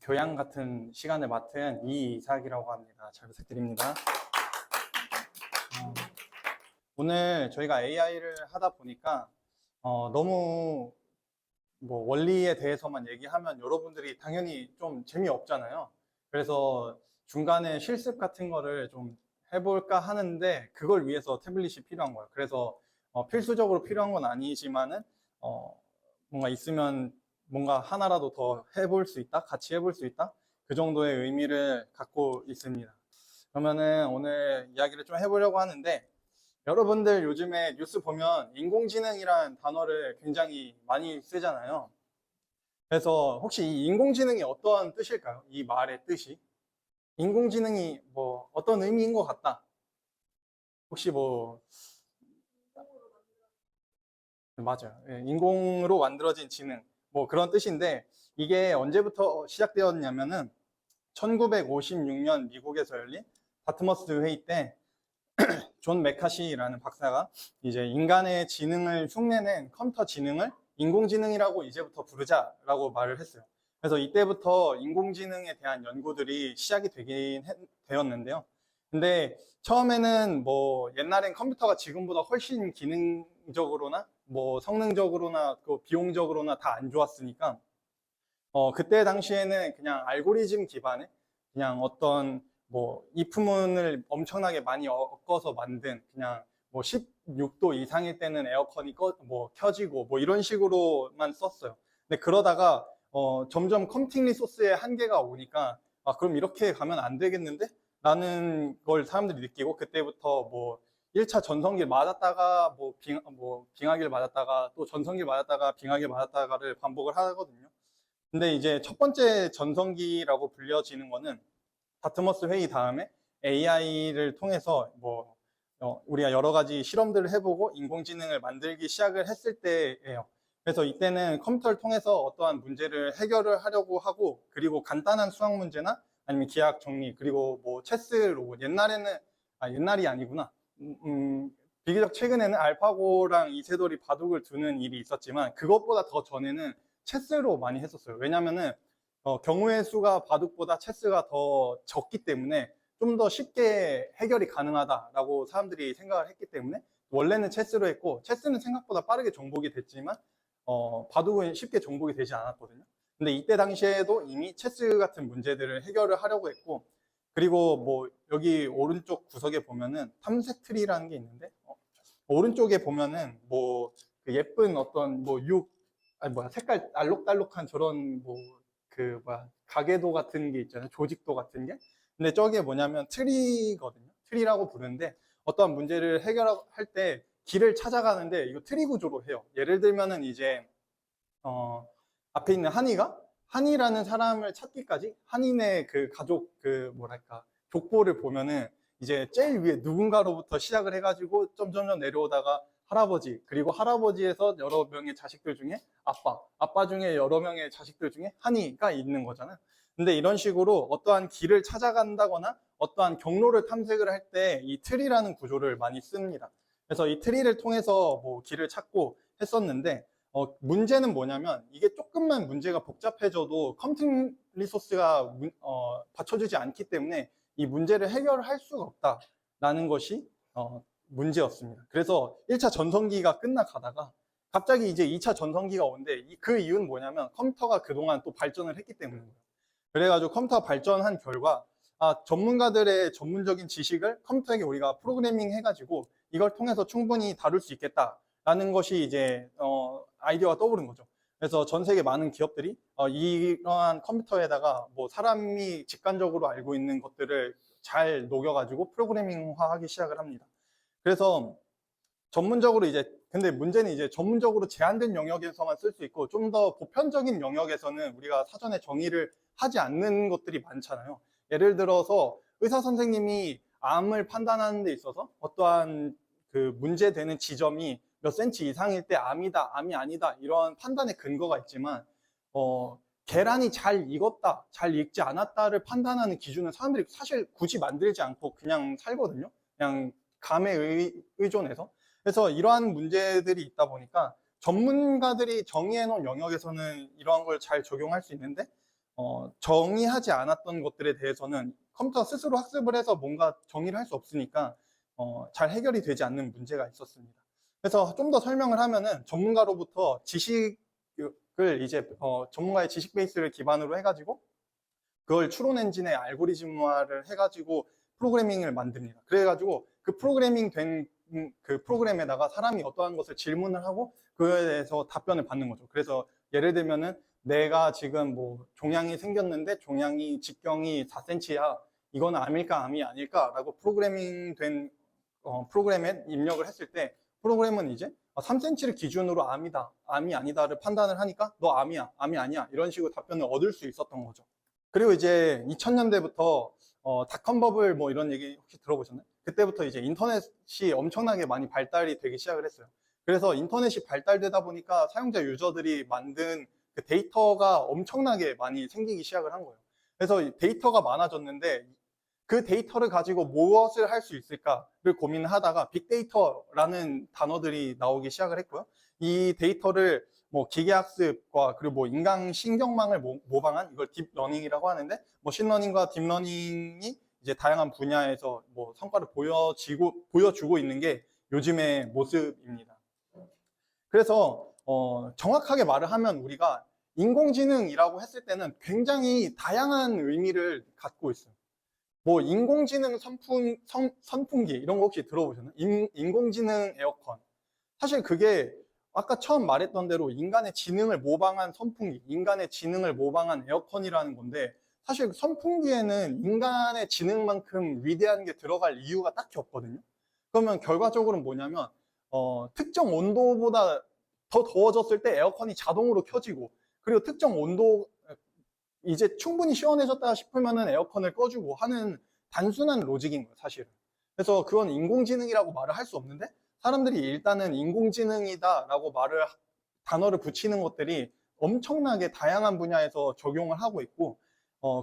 교양 같은 시간을 맡은 이이삭이라고 합니다. 잘 부탁드립니다. 오늘 저희가 AI를 하다 보니까 너무 원리에 대해서만 얘기하면 여러분들이 당연히 좀 재미없잖아요. 그래서 중간에 실습 같은 거를 좀 해볼까 하는데 그걸 위해서 태블릿이 필요한 거예요. 그래서 필수적으로 필요한 건 아니지만은 뭔가 있으면 뭔가 하나라도 더 해볼 수 있다, 같이 해볼 수 있다, 그 정도의 의미를 갖고 있습니다. 그러면은 오늘 이야기를 좀 해보려고 하는데, 여러분들 요즘에 뉴스 보면 인공지능이라는 단어를 굉장히 많이 쓰잖아요. 그래서 혹시 이 인공지능이 어떤 뜻일까요? 이 말의 뜻이? 인공지능이 어떤 의미인 것 같다. 혹시 맞아요. 예, 인공으로 만들어진 지능. 그런 뜻인데, 이게 언제부터 시작되었냐면은 1956년 미국에서 열린 다트머스 회의 때 존 메카시라는 박사가 이제 인간의 지능을 흉내낸 컴퓨터 지능을 인공지능이라고 이제부터 부르자라고 말을 했어요. 그래서 이때부터 인공지능에 대한 연구들이 시작이 되었는데요. 근데 처음에는 옛날엔 컴퓨터가 지금보다 훨씬 기능적으로나 성능적으로나 비용적으로나 다 안 좋았으니까 그때 당시에는 그냥 알고리즘 기반의 그냥 어떤 if문을 엄청나게 많이 엮어서 만든 그냥 16도 이상일 때는 에어컨이 켜지고 이런 식으로만 썼어요. 근데 그러다가 점점 컴퓨팅 리소스의 한계가 오니까 그럼 이렇게 가면 안 되겠는데? 라는 걸 사람들이 느끼고 그때부터 1차 전성기를 맞았다가 빙하기를 맞았다가 또 전성기를 맞았다가 빙하기를 맞았다가를 반복을 하거든요. 근데 이제 첫 번째 전성기라고 불려지는 거는 다트머스 회의 다음에 AI를 통해서 우리가 여러 가지 실험들을 해보고 인공지능을 만들기 시작을 했을 때예요. 그래서 이때는 컴퓨터를 통해서 어떠한 문제를 해결을 하려고 하고, 그리고 간단한 수학 문제나 아니면 기하학 정리, 그리고 체스 로봇, 옛날이 아니구나. 비교적 최근에는 알파고랑 이세돌이 바둑을 두는 일이 있었지만 그것보다 더 전에는 체스로 많이 했었어요. 왜냐면은 경우의 수가 바둑보다 체스가 더 적기 때문에 좀 더 쉽게 해결이 가능하다라고 사람들이 생각을 했기 때문에 원래는 체스로 했고, 체스는 생각보다 빠르게 정복이 됐지만 바둑은 쉽게 정복이 되지 않았거든요. 근데 이때 당시에도 이미 체스 같은 문제들을 해결을 하려고 했고, 그리고 여기 오른쪽 구석에 보면은 탐색 트리라는 게 있는데 오른쪽에 보면은 그 예쁜 어떤 색깔 알록달록한 저런 가계도 같은 게 있잖아요. 조직도 같은 게. 근데 저게 뭐냐면 트리거든요. 트리라고 부르는데 어떠한 문제를 해결할 때 길을 찾아가는데 이거 트리 구조로 해요. 예를 들면은 이제 앞에 있는 한이라는 사람을 찾기까지 한인의 그 가족 족보를 보면은 이제 제일 위에 누군가로부터 시작을 해가지고 점점점 내려오다가 할아버지, 그리고 할아버지에서 여러 명의 자식들 중에 아빠 중에 여러 명의 자식들 중에 한이가 있는 거잖아요. 근데 이런 식으로 어떠한 길을 찾아간다거나 어떠한 경로를 탐색을 할 때 이 트리라는 구조를 많이 씁니다. 그래서 이 트리를 통해서 길을 찾고 했었는데 문제는 뭐냐면 이게 조금만 문제가 복잡해져도 컴퓨팅 리소스가 받쳐주지 않기 때문에 이 문제를 해결할 수가 없다라는 것이 문제였습니다. 그래서 1차 전성기가 끝나가다가 갑자기 이제 2차 전성기가 오는데 그 이유는 뭐냐면 컴퓨터가 그동안 또 발전을 했기 때문인 거예요. 그래가지고 컴퓨터가 발전한 결과 전문가들의 전문적인 지식을 컴퓨터에게 우리가 프로그래밍 해가지고 이걸 통해서 충분히 다룰 수 있겠다라는 것이 이제 아이디어가 떠오른 거죠. 그래서 전 세계 많은 기업들이 이러한 컴퓨터에다가 사람이 직관적으로 알고 있는 것들을 잘 녹여가지고 프로그래밍화하기 시작을 합니다. 그래서 전문적으로 근데 문제는 이제 전문적으로 제한된 영역에서만 쓸 수 있고 좀 더 보편적인 영역에서는 우리가 사전에 정의를 하지 않는 것들이 많잖아요. 예를 들어서 의사 선생님이 암을 판단하는 데 있어서 어떠한 그 문제되는 지점이 몇 센치 이상일 때 암이다, 암이 아니다 이런 판단의 근거가 있지만 계란이 잘 익었다, 잘 익지 않았다를 판단하는 기준은 사람들이 사실 굳이 만들지 않고 그냥 살거든요. 그냥 감에 의존해서. 그래서 이러한 문제들이 있다 보니까 전문가들이 정의해 놓은 영역에서는 이러한 걸 잘 적용할 수 있는데 정의하지 않았던 것들에 대해서는 컴퓨터 스스로 학습을 해서 뭔가 정의를 할 수 없으니까 잘 해결이 되지 않는 문제가 있었습니다. 그래서 좀 더 설명을 하면은 전문가로부터 지식을 이제 전문가의 지식 베이스를 기반으로 해가지고 그걸 추론 엔진의 알고리즘화를 해가지고 프로그래밍을 만듭니다. 그래가지고 그 프로그래밍 된 그 프로그램에다가 사람이 어떠한 것을 질문을 하고 그거에 대해서 답변을 받는 거죠. 그래서 예를 들면은 내가 지금 뭐 종양이 생겼는데 종양이 직경이 4cm야. 이거는 암일까 암이 아닐까라고 프로그래밍 된 프로그램에 입력을 했을 때 프로그램은 이제 3cm를 기준으로 암이다, 암이 아니다를 판단을 하니까 너 암이야, 암이 아니야 이런 식으로 답변을 얻을 수 있었던 거죠. 그리고 이제 2000년대부터 닷컴 버블 뭐 이런 얘기 혹시 들어보셨나요? 그때부터 이제 인터넷이 엄청나게 많이 발달이 되기 시작을 했어요. 그래서 인터넷이 발달되다 보니까 사용자 유저들이 만든 그 데이터가 엄청나게 많이 생기기 시작을 한 거예요. 그래서 데이터가 많아졌는데 그 데이터를 가지고 무엇을 할 수 있을까를 고민을 하다가 빅데이터라는 단어들이 나오기 시작을 했고요. 이 데이터를 뭐 기계학습과 그리고 뭐 인간 신경망을 모방한 이걸 딥러닝이라고 하는데 머신러닝과 딥러닝이 이제 다양한 분야에서 뭐 성과를 보여주고 있는 게 요즘의 모습입니다. 그래서 정확하게 말을 하면 우리가 인공지능이라고 했을 때는 굉장히 다양한 의미를 갖고 있어요. 뭐 인공지능 선풍기 이런 거 혹시 들어보셨나요? 인공지능 에어컨. 사실 그게 아까 처음 말했던 대로 인간의 지능을 모방한 선풍기, 인간의 지능을 모방한 에어컨이라는 건데 사실 선풍기에는 인간의 지능만큼 위대한 게 들어갈 이유가 딱히 없거든요. 그러면 결과적으로 뭐냐면 특정 온도보다 더 더워졌을 때 에어컨이 자동으로 켜지고 그리고 특정 온도 이제 충분히 시원해졌다 싶으면은 에어컨을 꺼주고 하는 단순한 로직인 거예요, 사실은. 그래서 그건 인공지능이라고 말을 할 수 없는데 사람들이 일단은 인공지능이다라고 단어를 붙이는 것들이 엄청나게 다양한 분야에서 적용을 하고 있고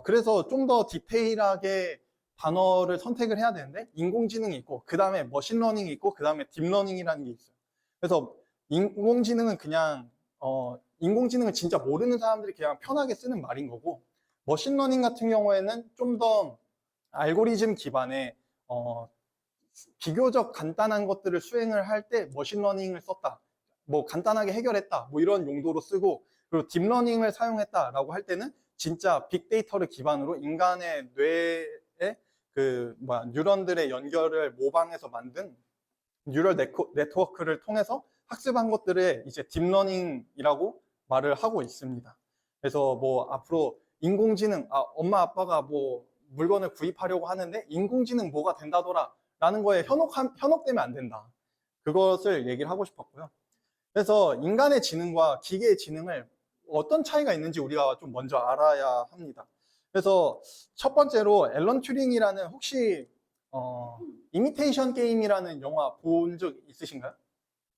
그래서 좀 더 디테일하게 단어를 선택을 해야 되는데 인공지능이 있고 그 다음에 머신러닝이 있고 그 다음에 딥러닝이라는 게 있어요. 그래서 인공지능은 그냥 인공지능을 진짜 모르는 사람들이 그냥 편하게 쓰는 말인 거고 머신러닝 같은 경우에는 좀 더 알고리즘 기반의 비교적 간단한 것들을 수행을 할 때 머신러닝을 썼다. 뭐 간단하게 해결했다. 뭐 이런 용도로 쓰고 그리고 딥러닝을 사용했다라고 할 때는 진짜 빅데이터를 기반으로 인간의 뇌에 뉴런들의 연결을 모방해서 만든 뉴럴 네트워크를 통해서 학습한 것들을 이제 딥러닝이라고 말을 하고 있습니다. 그래서 뭐 앞으로 인공지능, 엄마 아빠가 뭐 물건을 구입하려고 하는데 인공지능 뭐가 된다더라 라는 거에 현혹되면 안 된다. 그것을 얘기를 하고 싶었고요. 그래서 인간의 지능과 기계의 지능을 어떤 차이가 있는지 우리가 좀 먼저 알아야 합니다. 그래서 첫 번째로 앨런 튜링이라는 혹시 이미테이션 게임이라는 영화 본 적 있으신가요?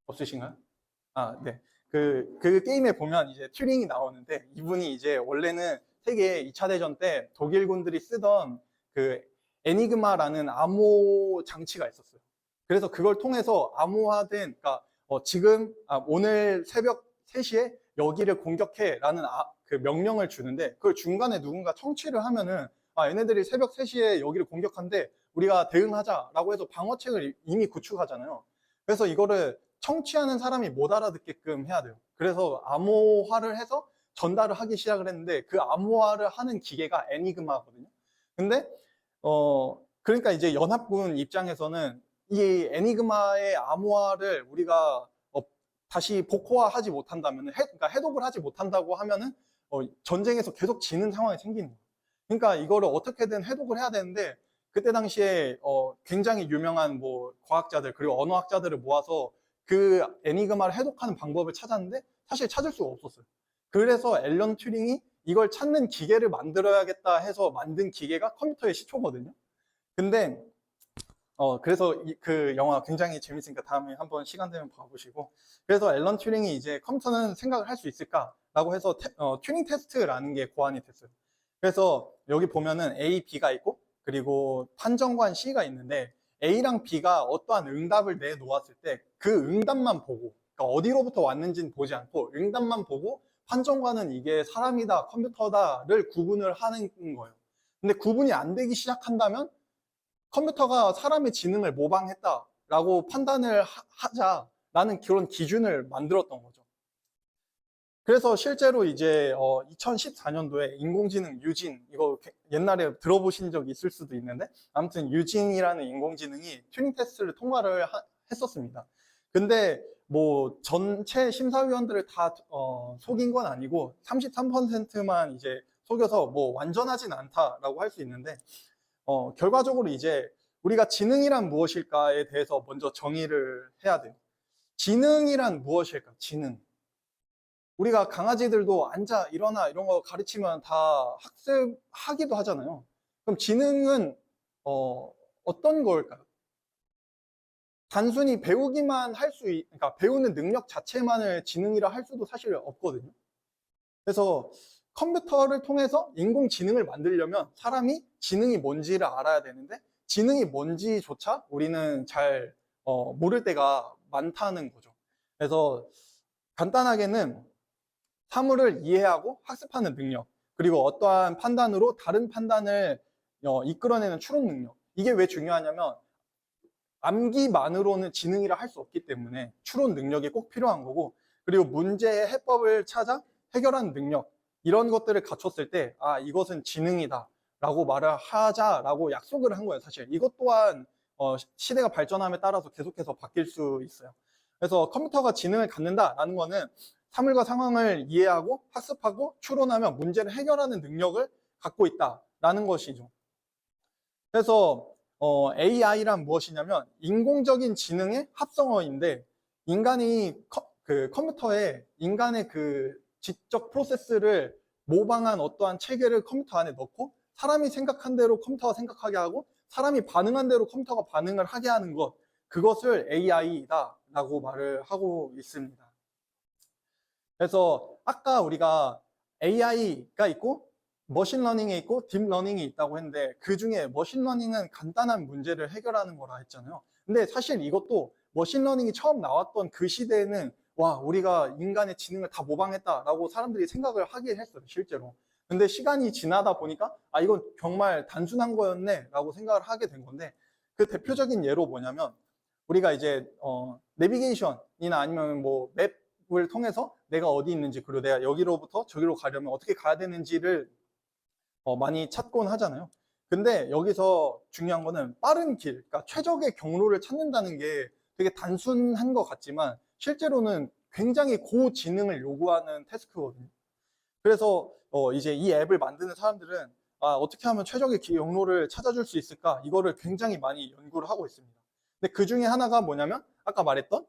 없으신가요? 네. 그 게임에 보면 이제 튜링이 나오는데 이분이 이제 원래는 세계 2차 대전 때 독일군들이 쓰던 그 애니그마라는 암호 장치가 있었어요. 그래서 그걸 통해서 암호화된, 그러니까 지금 오늘 새벽 3시에 여기를 공격해라는 그 명령을 주는데 그걸 중간에 누군가 청취를 하면은 얘네들이 새벽 3시에 여기를 공격한데 우리가 대응하자라고 해서 방어책을 이미 구축하잖아요. 그래서 이거를 청취하는 사람이 못 알아듣게끔 해야 돼요. 그래서 암호화를 해서 전달을 하기 시작을 했는데 그 암호화를 하는 기계가 애니그마거든요. 근데 그러니까 이제 연합군 입장에서는 이 애니그마의 암호화를 우리가 다시 복호화하지 못한다면, 그러니까 해독을 하지 못한다고 하면은 전쟁에서 계속 지는 상황이 생기는 거예요. 그러니까 이거를 어떻게든 해독을 해야 되는데 그때 당시에 굉장히 유명한 뭐 과학자들 그리고 언어학자들을 모아서 그 애니그마를 해독하는 방법을 찾았는데 사실 찾을 수가 없었어요. 그래서 앨런 튜링이 이걸 찾는 기계를 만들어야겠다 해서 만든 기계가 컴퓨터의 시초거든요. 근데 그래서 그 영화 굉장히 재밌으니까 다음에 한번 시간 되면 봐보시고 그래서 앨런 튜링이 이제 컴퓨터는 생각을 할 수 있을까라고 해서 튜링 테스트라는 게 고안이 됐어요. 그래서 여기 보면은 A, B가 있고 그리고 판정관 C가 있는데 A랑 B가 어떠한 응답을 내놓았을 때 그 응답만 보고 그러니까 어디로부터 왔는지는 보지 않고 응답만 보고 판정관은 이게 사람이다, 컴퓨터다를 구분을 하는 거예요. 근데 구분이 안 되기 시작한다면 컴퓨터가 사람의 지능을 모방했다라고 판단을 하자라는 그런 기준을 만들었던 거죠. 그래서 실제로 이제 2014년도에 인공지능 유진, 이거 옛날에 들어보신 적 있을 수도 있는데, 아무튼 유진이라는 인공지능이 튜닝 테스트를 통과를 했었습니다. 근데 뭐 전체 심사위원들을 다 속인 건 아니고 33%만 이제 속여서 뭐 완전하진 않다라고 할 수 있는데, 결과적으로 이제 우리가 지능이란 무엇일까에 대해서 먼저 정의를 해야 돼요. 지능이란 무엇일까? 지능. 우리가 강아지들도 앉아, 일어나 이런 거 가르치면 다 학습하기도 하잖아요. 그럼 지능은 어떤 걸까요? 단순히 배우기만 그러니까 배우는 능력 자체만을 지능이라 할 수도 사실 없거든요. 그래서 컴퓨터를 통해서 인공지능을 만들려면 사람이 지능이 뭔지를 알아야 되는데, 지능이 뭔지조차 우리는 잘 모를 때가 많다는 거죠. 그래서 간단하게는 사물을 이해하고 학습하는 능력, 그리고 어떠한 판단으로 다른 판단을 이끌어내는 추론 능력. 이게 왜 중요하냐면 암기만으로는 지능이라 할 수 없기 때문에 추론 능력이 꼭 필요한 거고, 그리고 문제의 해법을 찾아 해결하는 능력, 이런 것들을 갖췄을 때 이것은 지능이다 라고 말을 하자라고 약속을 한 거예요. 사실 이것 또한 시대가 발전함에 따라서 계속해서 바뀔 수 있어요. 그래서 컴퓨터가 지능을 갖는다라는 거는 사물과 상황을 이해하고 학습하고 추론하며 문제를 해결하는 능력을 갖고 있다라는 것이죠. 그래서 AI란 무엇이냐면 인공적인 지능의 합성어인데, 인간이 컴퓨터에 인간의 그 지적 프로세스를 모방한 어떠한 체계를 컴퓨터 안에 넣고 사람이 생각한 대로 컴퓨터가 생각하게 하고 사람이 반응한 대로 컴퓨터가 반응을 하게 하는 것, 그것을 AI다 라고 말을 하고 있습니다. 그래서 아까 우리가 AI가 있고 머신러닝에 있고 딥러닝이 있다고 했는데, 그 중에 머신러닝은 간단한 문제를 해결하는 거라 했잖아요. 근데 사실 이것도 머신러닝이 처음 나왔던 그 시대에는 우리가 인간의 지능을 다 모방했다라고 사람들이 생각을 하긴 했어요, 실제로. 근데 시간이 지나다 보니까 이건 정말 단순한 거였네 라고 생각을 하게 된 건데, 그 대표적인 예로 뭐냐면 우리가 이제 내비게이션이나 아니면 뭐 맵을 통해서 내가 어디 있는지, 그리고 내가 여기로부터 저기로 가려면 어떻게 가야 되는지를 많이 찾곤 하잖아요. 근데 여기서 중요한 거는 빠른 길, 그러니까 최적의 경로를 찾는다는 게 되게 단순한 것 같지만 실제로는 굉장히 고지능을 요구하는 태스크거든요. 그래서 이제 이 앱을 만드는 사람들은 어떻게 하면 최적의 경로를 찾아줄 수 있을까, 이거를 굉장히 많이 연구를 하고 있습니다. 근데 그 중에 하나가 뭐냐면 아까 말했던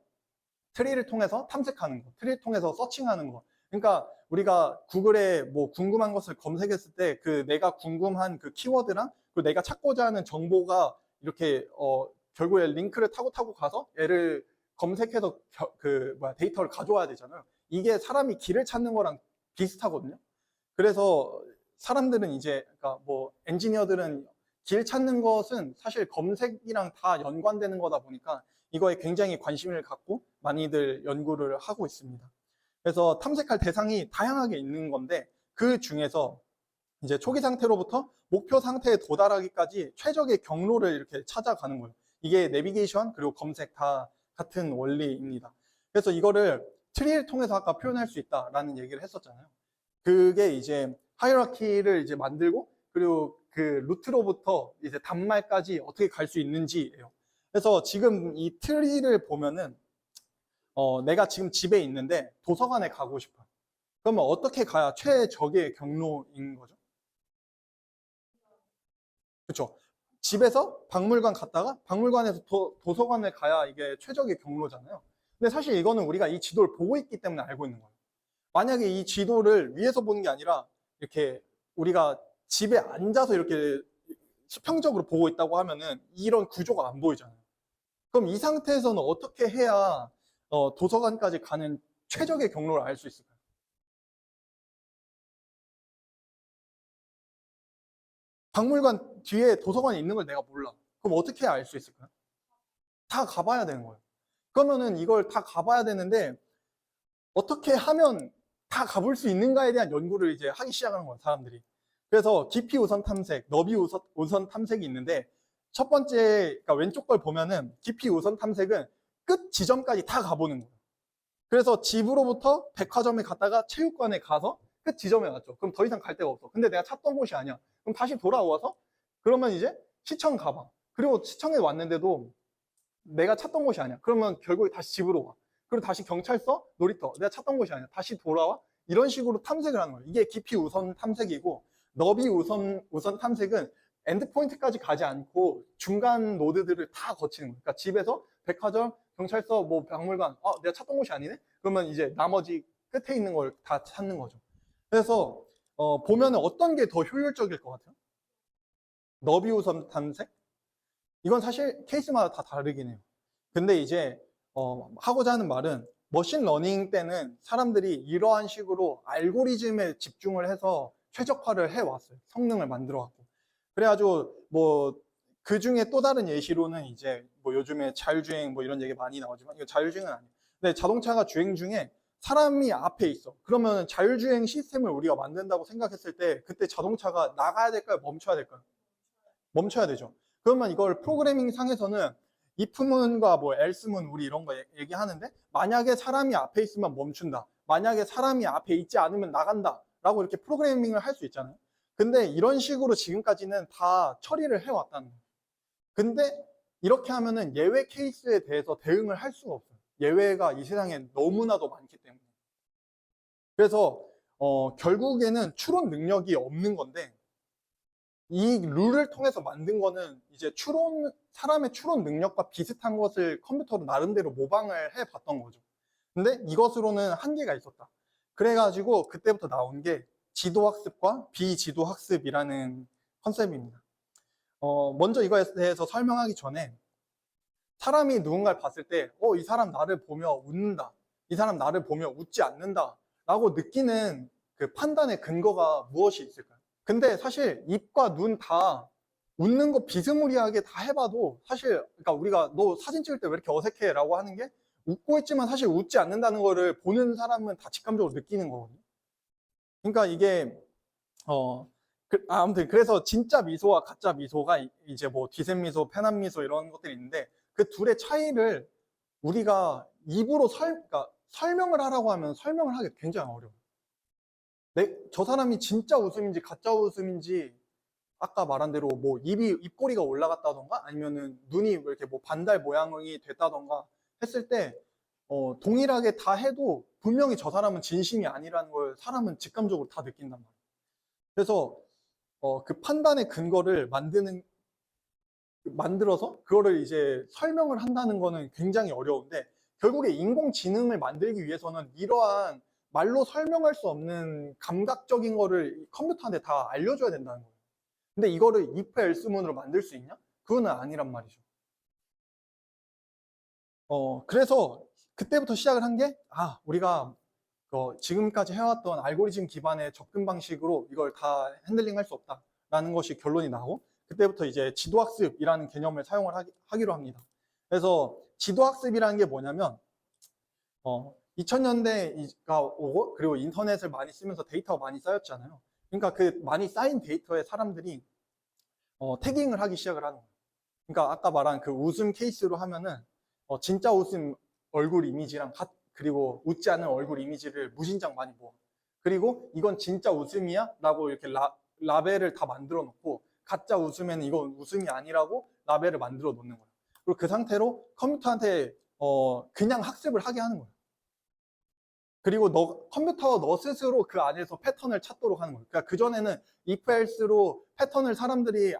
트리를 통해서 탐색하는 거, 트리를 통해서 서칭하는 거. 그러니까 우리가 구글에 뭐 궁금한 것을 검색했을 때 그 내가 궁금한 그 키워드랑 그리고 내가 찾고자 하는 정보가 이렇게 결국에 링크를 타고 가서 얘를 검색해서 데이터를 가져와야 되잖아요. 이게 사람이 길을 찾는 거랑 비슷하거든요. 그래서 사람들은 이제 그러니까 뭐 엔지니어들은 길 찾는 것은 사실 검색이랑 다 연관되는 거다 보니까 이거에 굉장히 관심을 갖고 많이들 연구를 하고 있습니다. 그래서 탐색할 대상이 다양하게 있는 건데, 그 중에서 이제 초기 상태로부터 목표 상태에 도달하기까지 최적의 경로를 이렇게 찾아가는 거예요. 이게 내비게이션 그리고 검색 다 같은 원리입니다. 그래서 이거를 트리를 통해서 아까 표현할 수 있다라는 얘기를 했었잖아요. 그게 이제 하이라키를 이제 만들고 그리고 그 루트로부터 이제 단말까지 어떻게 갈 수 있는지예요. 그래서 지금 이 트리를 보면은 내가 지금 집에 있는데 도서관에 가고 싶어요. 그러면 어떻게 가야 최적의 경로인 거죠? 그렇죠. 집에서 박물관 갔다가 박물관에서 도서관에 가야 이게 최적의 경로잖아요. 근데 사실 이거는 우리가 이 지도를 보고 있기 때문에 알고 있는 거예요. 만약에 이 지도를 위에서 보는 게 아니라 이렇게 우리가 집에 앉아서 이렇게 수평적으로 보고 있다고 하면은 이런 구조가 안 보이잖아요. 그럼 이 상태에서는 어떻게 해야 도서관까지 가는 최적의 경로를 알 수 있을까요? 박물관 뒤에 도서관이 있는 걸 내가 몰라. 그럼 어떻게 알 수 있을까요? 다 가봐야 되는 거예요. 그러면은 이걸 다 가봐야 되는데 어떻게 하면 다 가볼 수 있는가에 대한 연구를 이제 하기 시작하는 거예요, 사람들이. 그래서 깊이 우선 탐색, 너비 우선 탐색이 있는데, 첫 번째, 그러니까 왼쪽 걸 보면은 깊이 우선 탐색은 끝 지점까지 다 가보는 거예요. 그래서 집으로부터 백화점에 갔다가 체육관에 가서 끝 지점에 갔죠. 그럼 더 이상 갈 데가 없어. 근데 내가 찾던 곳이 아니야. 그럼 다시 돌아와서 그러면 이제 시청 가봐. 그리고 시청에 왔는데도 내가 찾던 곳이 아니야. 그러면 결국에 다시 집으로 와. 그리고 다시 경찰서, 놀이터. 내가 찾던 곳이 아니야. 다시 돌아와. 이런 식으로 탐색을 하는 거예요. 이게 깊이 우선 탐색이고, 너비 우선 탐색은 엔드포인트까지 가지 않고 중간 노드들을 다 거치는 거예요. 그러니까 집에서 백화점, 경찰서, 뭐 박물관, 내가 찾던 곳이 아니네? 그러면 이제 나머지 끝에 있는 걸 다 찾는 거죠. 그래서 보면은 어떤 게 더 효율적일 것 같아요? 너비 우선 탐색? 이건 사실 케이스마다 다 다르긴 해요. 근데 이제 하고자 하는 말은 머신러닝 때는 사람들이 이러한 식으로 알고리즘에 집중을 해서 최적화를 해왔어요. 성능을 만들어왔고. 그래가지고 뭐 그 중에 또 다른 예시로는 이제 뭐 요즘에 자율주행 뭐 이런 얘기 많이 나오지만 이거 자율주행은 아니에요. 근데 자동차가 주행 중에 사람이 앞에 있어. 그러면 자율주행 시스템을 우리가 만든다고 생각했을 때 그때 자동차가 나가야 될까요? 멈춰야 될까요? 멈춰야 되죠. 그러면 이걸 프로그래밍 상에서는 if문과 뭐 else문 우리 이런 거 얘기하는데 만약에 사람이 앞에 있으면 멈춘다. 만약에 사람이 앞에 있지 않으면 나간다. 라고 이렇게 프로그래밍을 할 수 있잖아요. 근데 이런 식으로 지금까지는 다 처리를 해왔다는 거예요. 근데 이렇게 하면은 예외 케이스에 대해서 대응을 할 수가 없어요. 예외가 이 세상에 너무나도 많기 때문에. 그래서 결국에는 추론 능력이 없는 건데 이 룰을 통해서 만든 거는 이제 사람의 추론 능력과 비슷한 것을 컴퓨터로 나름대로 모방을 해 봤던 거죠. 근데 이것으로는 한계가 있었다. 그래가지고 그때부터 나온 게 지도학습과 비지도학습이라는 컨셉입니다. 먼저 이거에 대해서 설명하기 전에 사람이 누군가를 봤을 때, 이 사람 나를 보며 웃는다. 이 사람 나를 보며 웃지 않는다. 라고 느끼는 그 판단의 근거가 무엇이 있을까요? 근데 사실 입과 눈 다 웃는 거 비스무리하게 다 해봐도 사실 그러니까 우리가 너 사진 찍을 때 왜 이렇게 어색해? 라고 하는 게 웃고 있지만 사실 웃지 않는다는 거를 보는 사람은 다 직감적으로 느끼는 거거든요. 그러니까 이게 아무튼 그래서 진짜 미소와 가짜 미소가 이제 뭐 뒤샘 미소, 편한 미소 이런 것들이 있는데 그 둘의 차이를 우리가 입으로 그러니까 설명을 하라고 하면 설명을 하기 굉장히 어려워요. 저 사람이 진짜 웃음인지 가짜 웃음인지 아까 말한 대로 뭐 입꼬리가 올라갔다던가 아니면은 눈이 이렇게 뭐 반달 모양이 됐다던가 했을 때 동일하게 다 해도 분명히 저 사람은 진심이 아니라는 걸 사람은 직감적으로 다 느낀단 말이에요. 그래서 그 판단의 근거를 만들어서 그거를 이제 설명을 한다는 거는 굉장히 어려운데 결국에 인공지능을 만들기 위해서는 이러한 말로 설명할 수 없는 감각적인 거를 컴퓨터한테 다 알려줘야 된다는 거예요. 근데 이거를 if else문으로 만들 수 있냐? 그거는 아니란 말이죠. 그래서 그때부터 시작을 한 게, 우리가 지금까지 해왔던 알고리즘 기반의 접근 방식으로 이걸 다 핸들링 할 수 없다라는 것이 결론이 나고, 그때부터 이제 지도학습이라는 개념을 사용을 하기로 합니다. 그래서 지도학습이라는 게 뭐냐면, 2000년대가 오고, 그리고 인터넷을 많이 쓰면서 데이터가 많이 쌓였잖아요. 그러니까 그 많이 쌓인 데이터에 사람들이 태깅을 하기 시작을 하는 거예요. 그러니까 아까 말한 그 웃음 케이스로 하면은 진짜 웃음 얼굴 이미지랑 그리고 웃지 않은 얼굴 이미지를 무진장 많이 모아. 그리고 이건 진짜 웃음이야? 라고 이렇게 라벨을 다 만들어 놓고 가짜 웃음에는 이건 웃음이 아니라고 라벨을 만들어 놓는 거예요. 그리고 그 상태로 컴퓨터한테 그냥 학습을 하게 하는 거예요. 그리고 컴퓨터와 너 스스로 그 안에서 패턴을 찾도록 하는 거예요. 그러니까 그전에는 if else로 패턴을 사람들이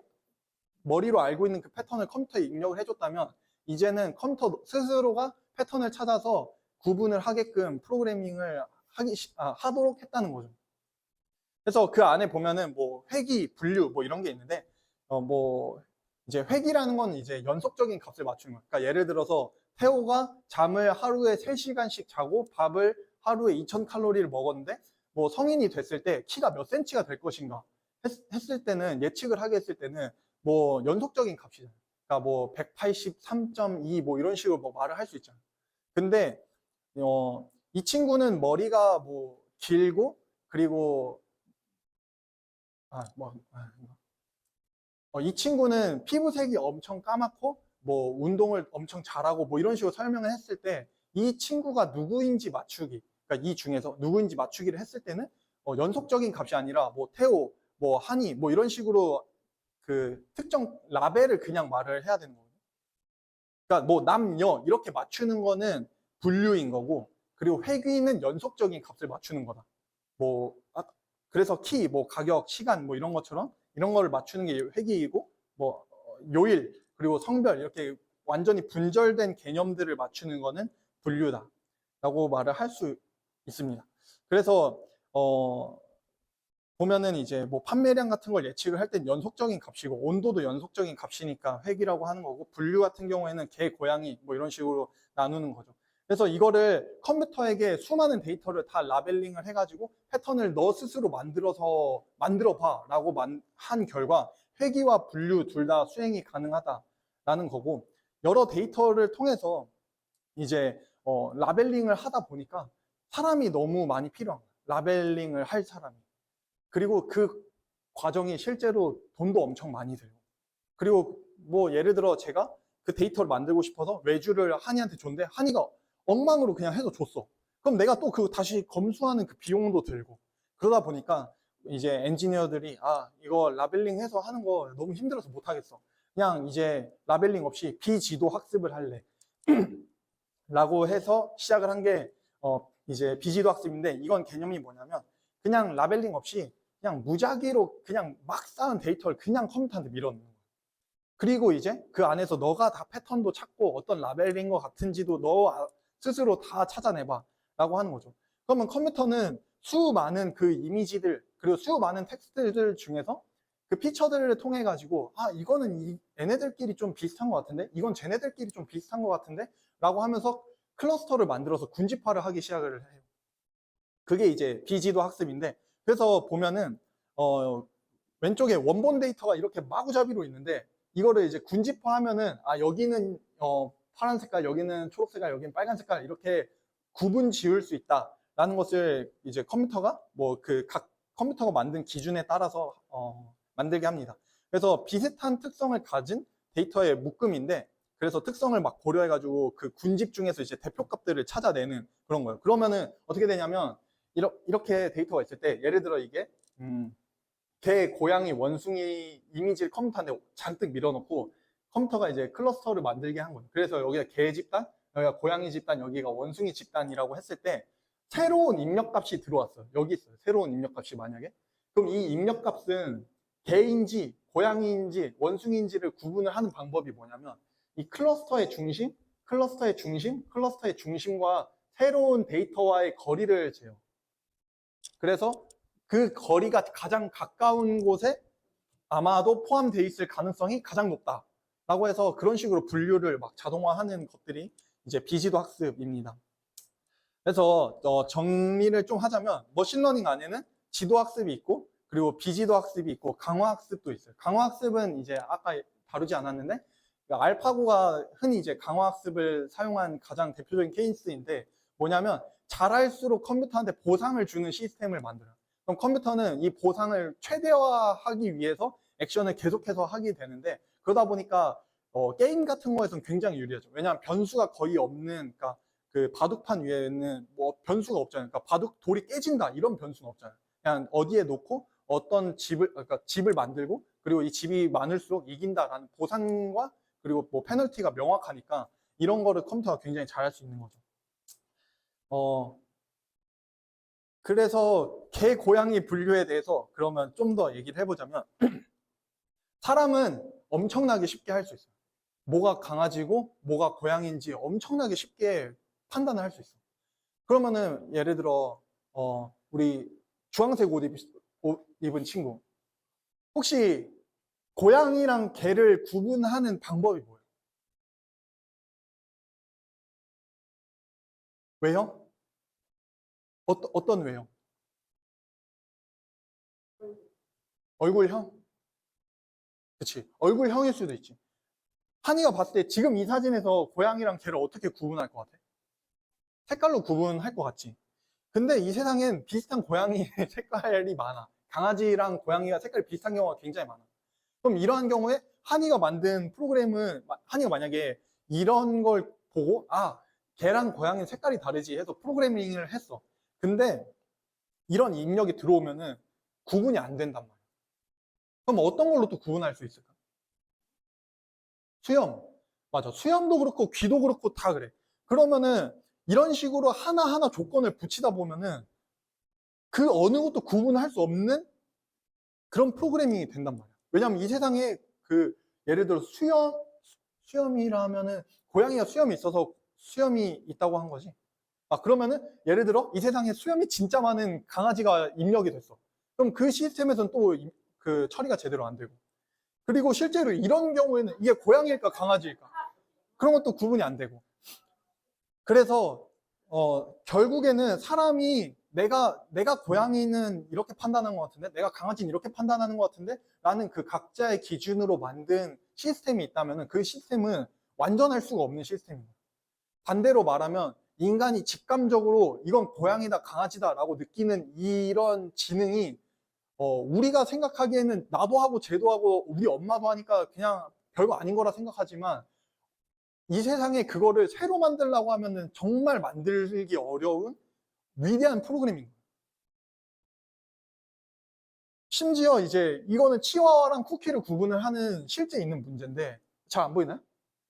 머리로 알고 있는 그 패턴을 컴퓨터에 입력을 해줬다면 이제는 컴퓨터 스스로가 패턴을 찾아서 구분을 하게끔 프로그래밍을 하도록 했다는 거죠. 그래서 그 안에 보면은 뭐 회귀, 분류 뭐 이런 게 있는데 뭐 이제 회귀라는 건 이제 연속적인 값을 맞추는 거예요. 그러니까 예를 들어서 태호가 잠을 하루에 3시간씩 자고 밥을 하루에 2000칼로리를 먹었는데 뭐 성인이 됐을 때 키가 몇 센치가 될 것인가 했을 때는 예측을 하게 했을 때는 뭐 연속적인 값이잖아요. 그러니까 뭐 183.2 뭐 이런 식으로 뭐 말을 할 수 있잖아요. 근데 이 친구는 머리가 뭐 길고, 그리고 이 친구는 피부색이 엄청 까맣고 뭐 운동을 엄청 잘하고 뭐 이런 식으로 설명을 했을 때 이 친구가 누구인지 맞추기, 그러니까 이 중에서 누구인지 맞추기를 했을 때는 연속적인 값이 아니라 뭐 태호, 뭐 한이 뭐 이런 식으로 그 특정 라벨을 그냥 말을 해야 되는 거거든요. 그러니까 뭐 남녀 이렇게 맞추는 거는 분류인 거고, 그리고 회귀는 연속적인 값을 맞추는 거다. 뭐 그래서 키, 뭐 가격, 시간 뭐 이런 것처럼 이런 거를 맞추는 게 회귀이고, 뭐 요일 그리고 성별 이렇게 완전히 분절된 개념들을 맞추는 거는 분류다라고 말을 할 수 있습니다. 그래서 보면은 이제 뭐 판매량 같은 걸 예측을 할 땐 연속적인 값이고, 온도도 연속적인 값이니까 회귀라고 하는 거고, 분류 같은 경우에는 개, 고양이 뭐 이런 식으로 나누는 거죠. 그래서 이거를 컴퓨터에게 수많은 데이터를 다 라벨링을 해가지고 패턴을 너 스스로 만들어 봐라고 한 결과 회귀와 분류 둘 다 수행이 가능하다라는 거고, 여러 데이터를 통해서 이제 라벨링을 하다 보니까 사람이 너무 많이 필요한 거예요. 라벨링을 할 사람이. 그리고 그 과정이 실제로 돈도 엄청 많이 들고, 그리고 뭐 예를 들어 제가 그 데이터를 만들고 싶어서 외주를 한이한테 줬는데 한이가 엉망으로 그냥 해서 줬어. 그럼 내가 또 그 다시 검수하는 그 비용도 들고, 그러다 보니까 이제 엔지니어들이 이거 라벨링 해서 하는 거 너무 힘들어서 못 하겠어. 그냥 이제 라벨링 없이 비지도 학습을 할래. 라고 해서 시작을 한 게 이제 비지도 학습인데, 이건 개념이 뭐냐면 그냥 라벨링 없이 그냥 무작위로 그냥 막 쌓은 데이터를 그냥 컴퓨터한테 밀어넣는 거예요. 그리고 이제 그 안에서 너가 다 패턴도 찾고 어떤 라벨인 것 같은지도 너 스스로 다 찾아내봐 라고 하는 거죠. 그러면 컴퓨터는 수많은 그 이미지들 그리고 수많은 텍스트들 중에서 그 피처들을 통해 가지고 이거는 얘네들끼리 좀 비슷한 것 같은데, 이건 쟤네들끼리 좀 비슷한 것 같은데 라고 하면서 클러스터를 만들어서 군집화를 하기 시작을 해요. 그게 이제 비지도 학습인데, 그래서 보면은 왼쪽에 원본 데이터가 이렇게 마구잡이로 있는데, 이거를 이제 군집화하면은 여기는 파란 색깔, 여기는 초록 색깔, 여기는 빨간 색깔 이렇게 구분 지을 수 있다라는 것을 이제 컴퓨터가 뭐 그 각 컴퓨터가 만든 기준에 따라서 만들게 합니다. 그래서 비슷한 특성을 가진 데이터의 묶음인데, 그래서 특성을 막 고려해가지고 그 군집 중에서 이제 대표값들을 찾아내는 그런 거예요. 그러면은 어떻게 되냐면 이렇게 데이터가 있을 때, 예를 들어 이게 개, 고양이, 원숭이 이미지를 컴퓨터한테 잔뜩 밀어넣고 컴퓨터가 이제 클러스터를 만들게 한 거예요. 그래서 여기가 개 집단, 여기가 고양이 집단, 여기가 원숭이 집단이라고 했을 때 새로운 입력값이 들어왔어요. 여기 있어요. 새로운 입력값이 만약에. 그럼 이 입력값은 개인지 고양이인지 원숭이인지를 구분을 하는 방법이 뭐냐면, 이 클러스터의 중심, 클러스터의 중심, 클러스터의 중심과 새로운 데이터와의 거리를 재요. 그래서 그 거리가 가장 가까운 곳에 아마도 포함되어 있을 가능성이 가장 높다라고 해서 그런 식으로 분류를 막 자동화하는 것들이 이제 비지도 학습입니다. 그래서 정리를 좀 하자면, 머신러닝 안에는 지도 학습이 있고, 그리고 비지도 학습이 있고, 강화 학습도 있어요. 강화 학습은 이제 아까 다루지 않았는데, 알파고가 흔히 이제 강화 학습을 사용한 가장 대표적인 케이스인데, 뭐냐면 잘할수록 컴퓨터한테 보상을 주는 시스템을 만들어요. 그럼 컴퓨터는 이 보상을 최대화하기 위해서 액션을 계속해서 하게 되는데, 그러다 보니까 게임 같은 거에서는 굉장히 유리하죠. 왜냐하면 변수가 거의 없는, 그러니까 그 바둑판 위에는 뭐 변수가 없잖아요. 그러니까 바둑 돌이 깨진다 이런 변수는 없잖아요. 그냥 어디에 놓고 어떤 그러니까 집을 만들고, 그리고 이 집이 많을수록 이긴다라는 보상과 그리고 뭐 페널티가 명확하니까 이런 거를 컴퓨터가 굉장히 잘할 수 있는 거죠. 그래서 개, 고양이 분류에 대해서 그러면 좀 더 얘기를 해보자면, 사람은 엄청나게 쉽게 할 수 있어요. 뭐가 강아지고 뭐가 고양이인지 엄청나게 쉽게 판단을 할 수 있어요. 그러면은 예를 들어 우리 주황색 옷 입은 친구, 혹시 고양이랑 개를 구분하는 방법이 뭐예요? 왜요? 어떤 왜요? 얼굴형? 그치. 얼굴형일 수도 있지. 한이가 봤을 때 지금 이 사진에서 고양이랑 개를 어떻게 구분할 것 같아? 색깔로 구분할 것 같지. 근데 이 세상엔 비슷한 고양이의 색깔이 많아. 강아지랑 고양이가 색깔이 비슷한 경우가 굉장히 많아. 그럼 이러한 경우에 한이가 만든 프로그램은, 한이가 만약에 이런 걸 보고, 아, 걔랑 고양이 색깔이 다르지 해서 프로그래밍을 했어. 근데 이런 입력이 들어오면은 구분이 안 된단 말이야. 그럼 어떤 걸로 또 구분할 수 있을까? 수염. 맞아. 수염도 그렇고 귀도 그렇고 다 그래. 그러면은 이런 식으로 하나하나 조건을 붙이다 보면은 그 어느 것도 구분할 수 없는 그런 프로그래밍이 된단 말이야. 왜냐면 이 세상에 그 예를 들어 수염이라면은 고양이가 수염이 있어서 수염이 있다고 한 거지. 아, 그러면은 예를 들어 이 세상에 수염이 진짜 많은 강아지가 입력이 됐어. 그럼 그 시스템에서는 또 그 처리가 제대로 안 되고. 그리고 실제로 이런 경우에는 이게 고양이일까 강아지일까? 그런 것도 구분이 안 되고. 그래서 결국에는 사람이 내가 고양이는 이렇게 판단하는 것 같은데, 내가 강아지는 이렇게 판단하는 것 같은데, 라는 그 각자의 기준으로 만든 시스템이 있다면 그 시스템은 완전할 수가 없는 시스템입니다. 반대로 말하면 인간이 직감적으로 이건 고양이다, 강아지다라고 느끼는 이런 지능이 우리가 생각하기에는 나도 하고 쟤도 하고 우리 엄마도 하니까 그냥 별거 아닌 거라 생각하지만 이 세상에 그거를 새로 만들려고 하면은 정말 만들기 어려운 위대한 프로그래밍. 심지어 이제 이거는 치와와랑 쿠키를 구분을 하는 실제 있는 문제인데 잘 안 보이나요?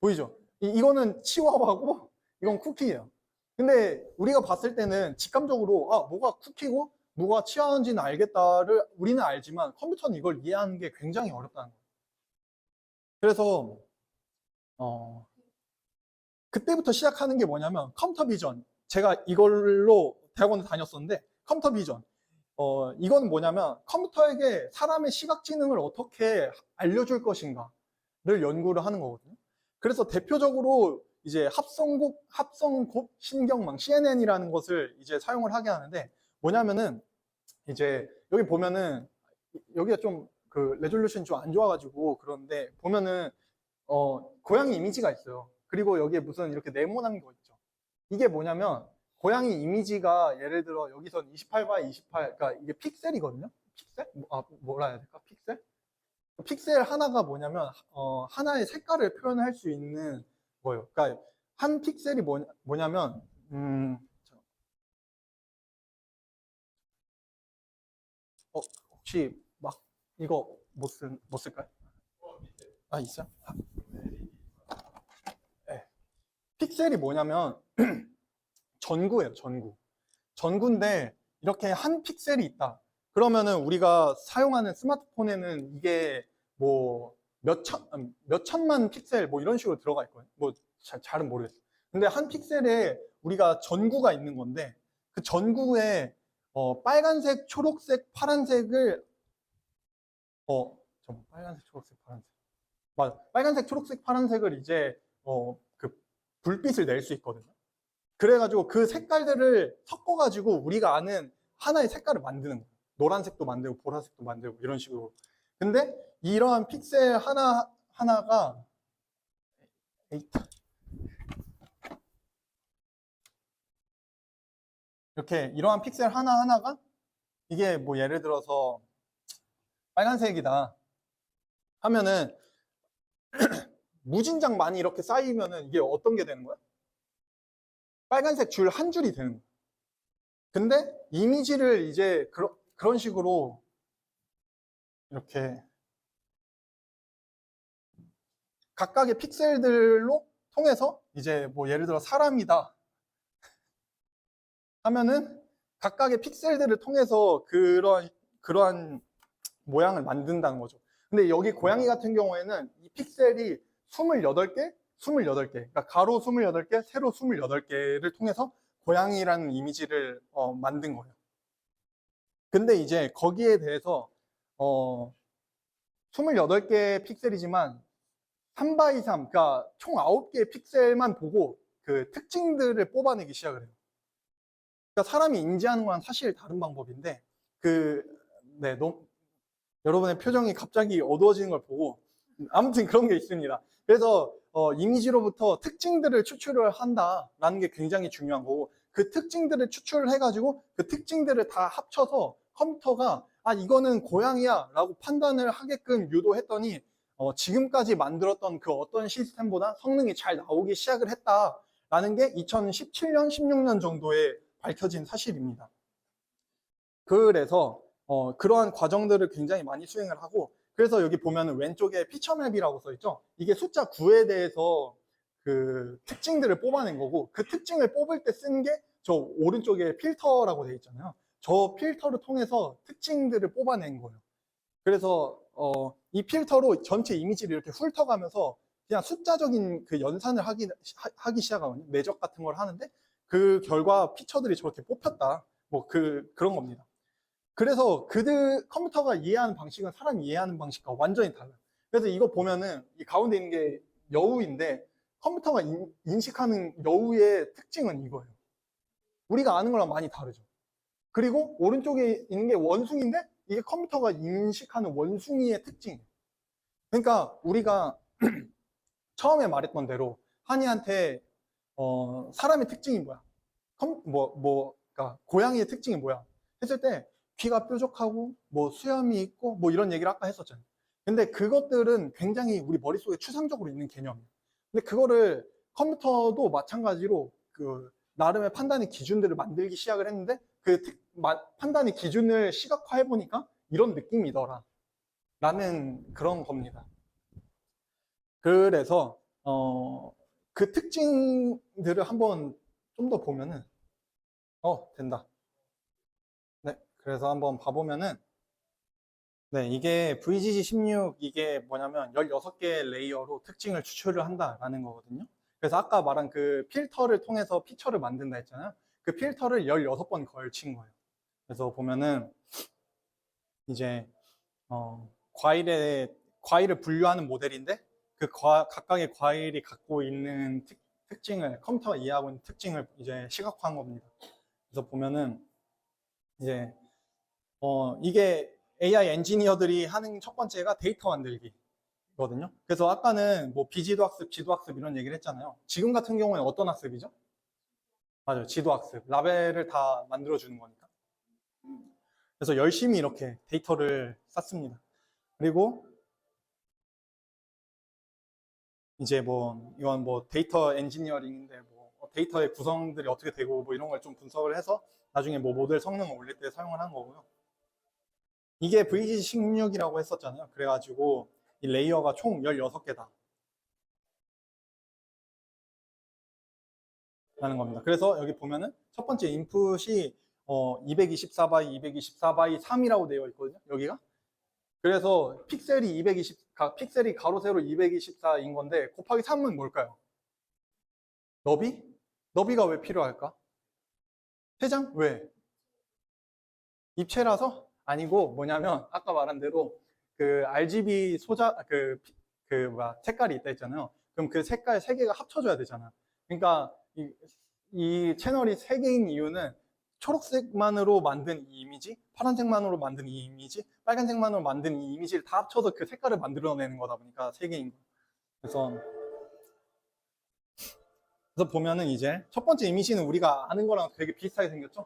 보이죠? 이거는 치와와고 이건 쿠키예요. 근데 우리가 봤을 때는 직감적으로 아 뭐가 쿠키고 뭐가 치와와인지는 알겠다를 우리는 알지만 컴퓨터는 이걸 이해하는 게 굉장히 어렵다는 거예요. 그래서 그때부터 시작하는 게 뭐냐면 컴퓨터 비전. 제가 이걸로 대학원을 다녔었는데 컴퓨터 비전. 이건 뭐냐면 컴퓨터에게 사람의 시각 지능을 어떻게 알려줄 것인가를 연구를 하는 거거든요. 그래서 대표적으로 이제 합성곱 신경망 CNN이라는 것을 이제 사용을 하게 하는데 뭐냐면은 이제 여기 보면은 여기가 좀 그 레졸루션이 좀 안 좋아가지고 그런데 보면은 고양이 이미지가 있어요. 그리고 여기에 무슨 이렇게 네모난 거 있죠. 이게 뭐냐면 고양이 이미지가 예를 들어 여기선 28 x 28, 그러니까 이게 픽셀이거든요. 픽셀? 뭐라 해야 될까? 픽셀? 픽셀 하나가 뭐냐면 하나의 색깔을 표현할 수 있는 거예요. 그러니까 한 픽셀이 뭐냐면 혹시 막 이거 못 쓸까요? 아 있어요? 네. 픽셀이 뭐냐면 전구예요, 전구. 전구인데 이렇게 한 픽셀이 있다. 그러면은 우리가 사용하는 스마트폰에는 이게 뭐 몇 천만 픽셀 뭐 이런 식으로 들어가 있거든요. 뭐 잘은 모르겠어요. 근데 한 픽셀에 우리가 전구가 있는 건데 그 전구에 빨간색, 초록색, 파란색을 빨간색, 초록색, 파란색. 맞아. 빨간색, 초록색, 파란색을 이제 그 불빛을 낼 수 있거든요. 그래가지고 그 색깔들을 섞어가지고 우리가 아는 하나의 색깔을 만드는 거예요. 노란색도 만들고 보라색도 만들고 이런 식으로. 근데 이러한 픽셀 하나가 이렇게 이러한 픽셀 하나가 이게 뭐 예를 들어서 빨간색이다 하면은 무진장 많이 이렇게 쌓이면은 이게 어떤 게 되는 거야? 빨간색 줄 한 줄이 되는 거야. 근데 이미지를 이제 그런 식으로 이렇게 각각의 픽셀들로 통해서 이제 뭐 예를 들어 사람이다 하면은 각각의 픽셀들을 통해서 그러한 모양을 만든다는 거죠. 근데 여기 고양이 같은 경우에는 이 픽셀이 28개, 28개, 그러니까 가로 28개, 세로 28개를 통해서 고양이라는 이미지를 만든 거예요. 근데 이제 거기에 대해서 28개 픽셀이지만 3x3, 그러니까 총 9개의 픽셀만 보고 그 특징들을 뽑아내기 시작을 해요. 그러니까 사람이 인지하는 거랑 사실 다른 방법인데 네, 여러분의 표정이 갑자기 어두워지는 걸 보고 아무튼 그런 게 있습니다. 그래서 이미지로부터 특징들을 추출을 한다라는 게 굉장히 중요한 거고 그 특징들을 추출을 해가지고 그 특징들을 다 합쳐서 컴퓨터가 아 이거는 고양이야 라고 판단을 하게끔 유도했더니 지금까지 만들었던 그 어떤 시스템보다 성능이 잘 나오기 시작을 했다라는 게 2017년, 16년 정도에 밝혀진 사실입니다. 그래서 그러한 과정들을 굉장히 많이 수행을 하고, 그래서 여기 보면은 왼쪽에 피처맵이라고 써 있죠. 이게 숫자 9에 대해서 그 특징들을 뽑아낸 거고, 그 특징을 뽑을 때 쓴 게 저 오른쪽에 필터라고 되어 있잖아요. 저 필터를 통해서 특징들을 뽑아낸 거예요. 그래서 이 필터로 전체 이미지를 이렇게 훑어가면서 그냥 숫자적인 그 연산을 하기 시작하거든요. 매적 같은 걸 하는데 그 결과 피처들이 저렇게 뽑혔다. 뭐 그런 겁니다. 그래서 컴퓨터가 이해하는 방식은 사람이 이해하는 방식과 완전히 달라요. 그래서 이거 보면은 이 가운데 있는 게 여우인데 컴퓨터가 인식하는 여우의 특징은 이거예요. 우리가 아는 거랑 많이 다르죠. 그리고 오른쪽에 있는 게 원숭이인데 이게 컴퓨터가 인식하는 원숭이의 특징이에요. 그러니까 우리가 처음에 말했던 대로 한이한테 사람의 특징이 뭐야? 그러니까 고양이의 특징이 뭐야? 했을 때 귀가 뾰족하고 뭐 수염이 있고 뭐 이런 얘기를 아까 했었잖아요. 근데 그것들은 굉장히 우리 머릿속에 추상적으로 있는 개념이에요. 근데 그거를 컴퓨터도 마찬가지로 그 나름의 판단의 기준들을 만들기 시작을 했는데 그 판단의 기준을 시각화해 보니까 이런 느낌이더라 라는 그런 겁니다. 그래서 그 특징들을 한번 좀 더 보면은 된다. 네, 그래서 한번 봐보면은 네, 이게 VGG16 이게 뭐냐면 16개의 레이어로 특징을 추출을 한다라는 거거든요. 그래서 아까 말한 그 필터를 통해서 피처를 만든다 했잖아요. 그 필터를 16번 걸친 거예요. 그래서 보면은 이제 과일을 분류하는 모델인데 그 각각의 과일이 갖고 있는 특징을 컴퓨터가 이해하고 있는 특징을 이제 시각화한 겁니다. 그래서 보면은 이제 이게 AI 엔지니어들이 하는 첫 번째가 데이터 만들기거든요. 그래서 아까는 뭐 비지도 학습, 지도 학습 이런 얘기를 했잖아요. 지금 같은 경우에는 어떤 학습이죠? 맞아요. 지도 학습. 라벨을 다 만들어주는 거니까. 그래서 열심히 이렇게 데이터를 쌓습니다. 그리고 이제 뭐 이건 뭐 데이터 엔지니어링인데 뭐 데이터의 구성들이 어떻게 되고 뭐 이런 걸 좀 분석을 해서 나중에 뭐 모델 성능을 올릴 때 사용을 한 거고요. 이게 VG16이라고 했었잖아요. 그래가지고 이 레이어가 총 16개다 라는 겁니다. 그래서 여기 보면은 첫 번째 인풋이 224바이 224바이 3이라고 되어 있거든요. 여기가. 그래서 픽셀이 가로 세로 224인 건데 곱하기 3은 뭘까요? 너비? 너비가 왜 필요할까? 3장? 왜? 입체라서? 아니고 뭐냐면 아까 말한 대로 그 RGB 색깔이 있다 했잖아요. 그럼 그 색깔 3개가 합쳐져야 되잖아. 그러니까 이 채널이 3개인 이유는 초록색만으로 만든 이 이미지, 파란색만으로 만든 이 이미지, 빨간색만으로 만든 이 이미지를 다 합쳐서 그 색깔을 만들어내는 거다 보니까 3개인 거예요. 그래서 보면은 이제 첫 번째 이미지는 우리가 아는 거랑 되게 비슷하게 생겼죠?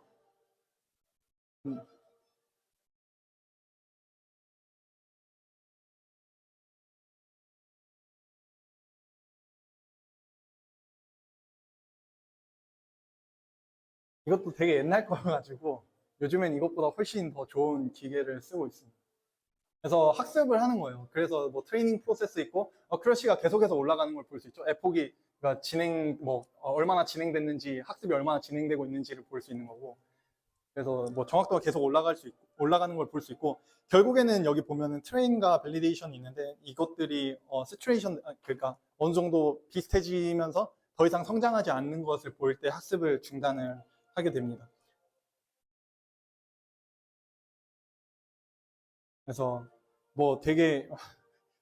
이것도 되게 옛날 거여가지고 요즘엔 이것보다 훨씬 더 좋은 기계를 쓰고 있습니다. 그래서 학습을 하는 거예요. 그래서 뭐 트레이닝 프로세스 있고 어큐러시가 계속해서 올라가는 걸 볼 수 있죠. 에폭이 그러니까 얼마나 진행됐는지, 학습이 얼마나 진행되고 있는지를 볼 수 있는 거고. 그래서 뭐 정확도가 계속 올라가는 걸 볼 수 있고, 결국에는 여기 보면은 트레인과 밸리데이션이 있는데 이것들이 그러니까 어느 정도 비슷해지면서 더 이상 성장하지 않는 것을 볼 때 학습을 중단을 하게 됩니다. 그래서 뭐 되게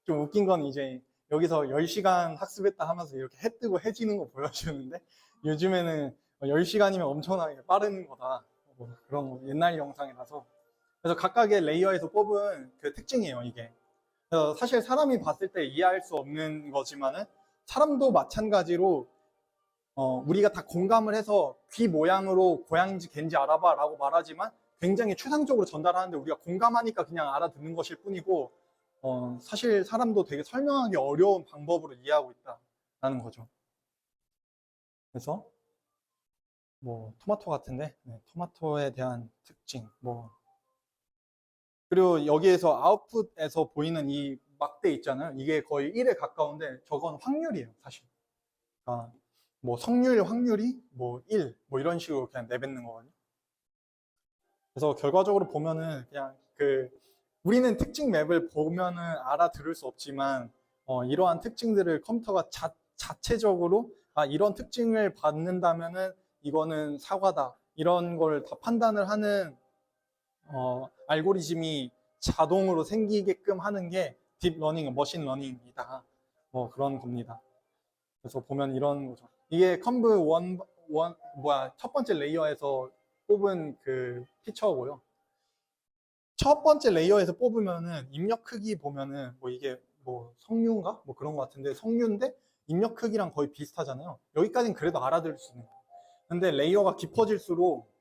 좀 웃긴 건 이제 여기서 10시간 학습했다 하면서 이렇게 해 뜨고 해 지는 거 보여주는데 요즘에는 10시간이면 엄청나게 빠른 거다. 뭐 그런 옛날 영상이라서. 그래서 각각의 레이어에서 뽑은 그 특징이에요, 이게. 그래서 사실 사람이 봤을 때 이해할 수 없는 거지만은 사람도 마찬가지로 우리가 다 공감을 해서 귀 모양으로 고양인지 개인지 알아봐 라고 말하지만 굉장히 추상적으로 전달하는데 우리가 공감하니까 그냥 알아듣는 것일 뿐이고 사실 사람도 되게 설명하기 어려운 방법으로 이해하고 있다라는 거죠. 그래서 뭐 토마토 같은데 토마토에 대한 특징 그리고 여기에서 아웃풋에서 보이는 이 막대 있잖아요. 이게 거의 1에 가까운데 저건 확률이에요, 사실. 그러니까 뭐 성률 확률이 뭐 1, 뭐 이런 식으로 그냥 내뱉는 거거든요. 그래서 결과적으로 보면은 그냥 우리는 특징 맵을 보면은 알아들을 수 없지만 이러한 특징들을 컴퓨터가 자체적으로 이런 특징을 받는다면은 이거는 사과다. 이런 걸 다 판단을 하는 알고리즘이 자동으로 생기게끔 하는 게 딥러닝, 머신러닝이다. 그런 겁니다. 그래서 보면 이런 거죠. 이게 컴브 첫 번째 레이어에서 뽑은 그 피처고요. 첫 번째 레이어에서 뽑으면은 입력 크기 보면은 이게 성류인가? 그런 것 같은데 성류인데 입력 크기랑 거의 비슷하잖아요. 여기까지는 그래도 알아들을 수 있는 거예요. 근데 레이어가 깊어질수록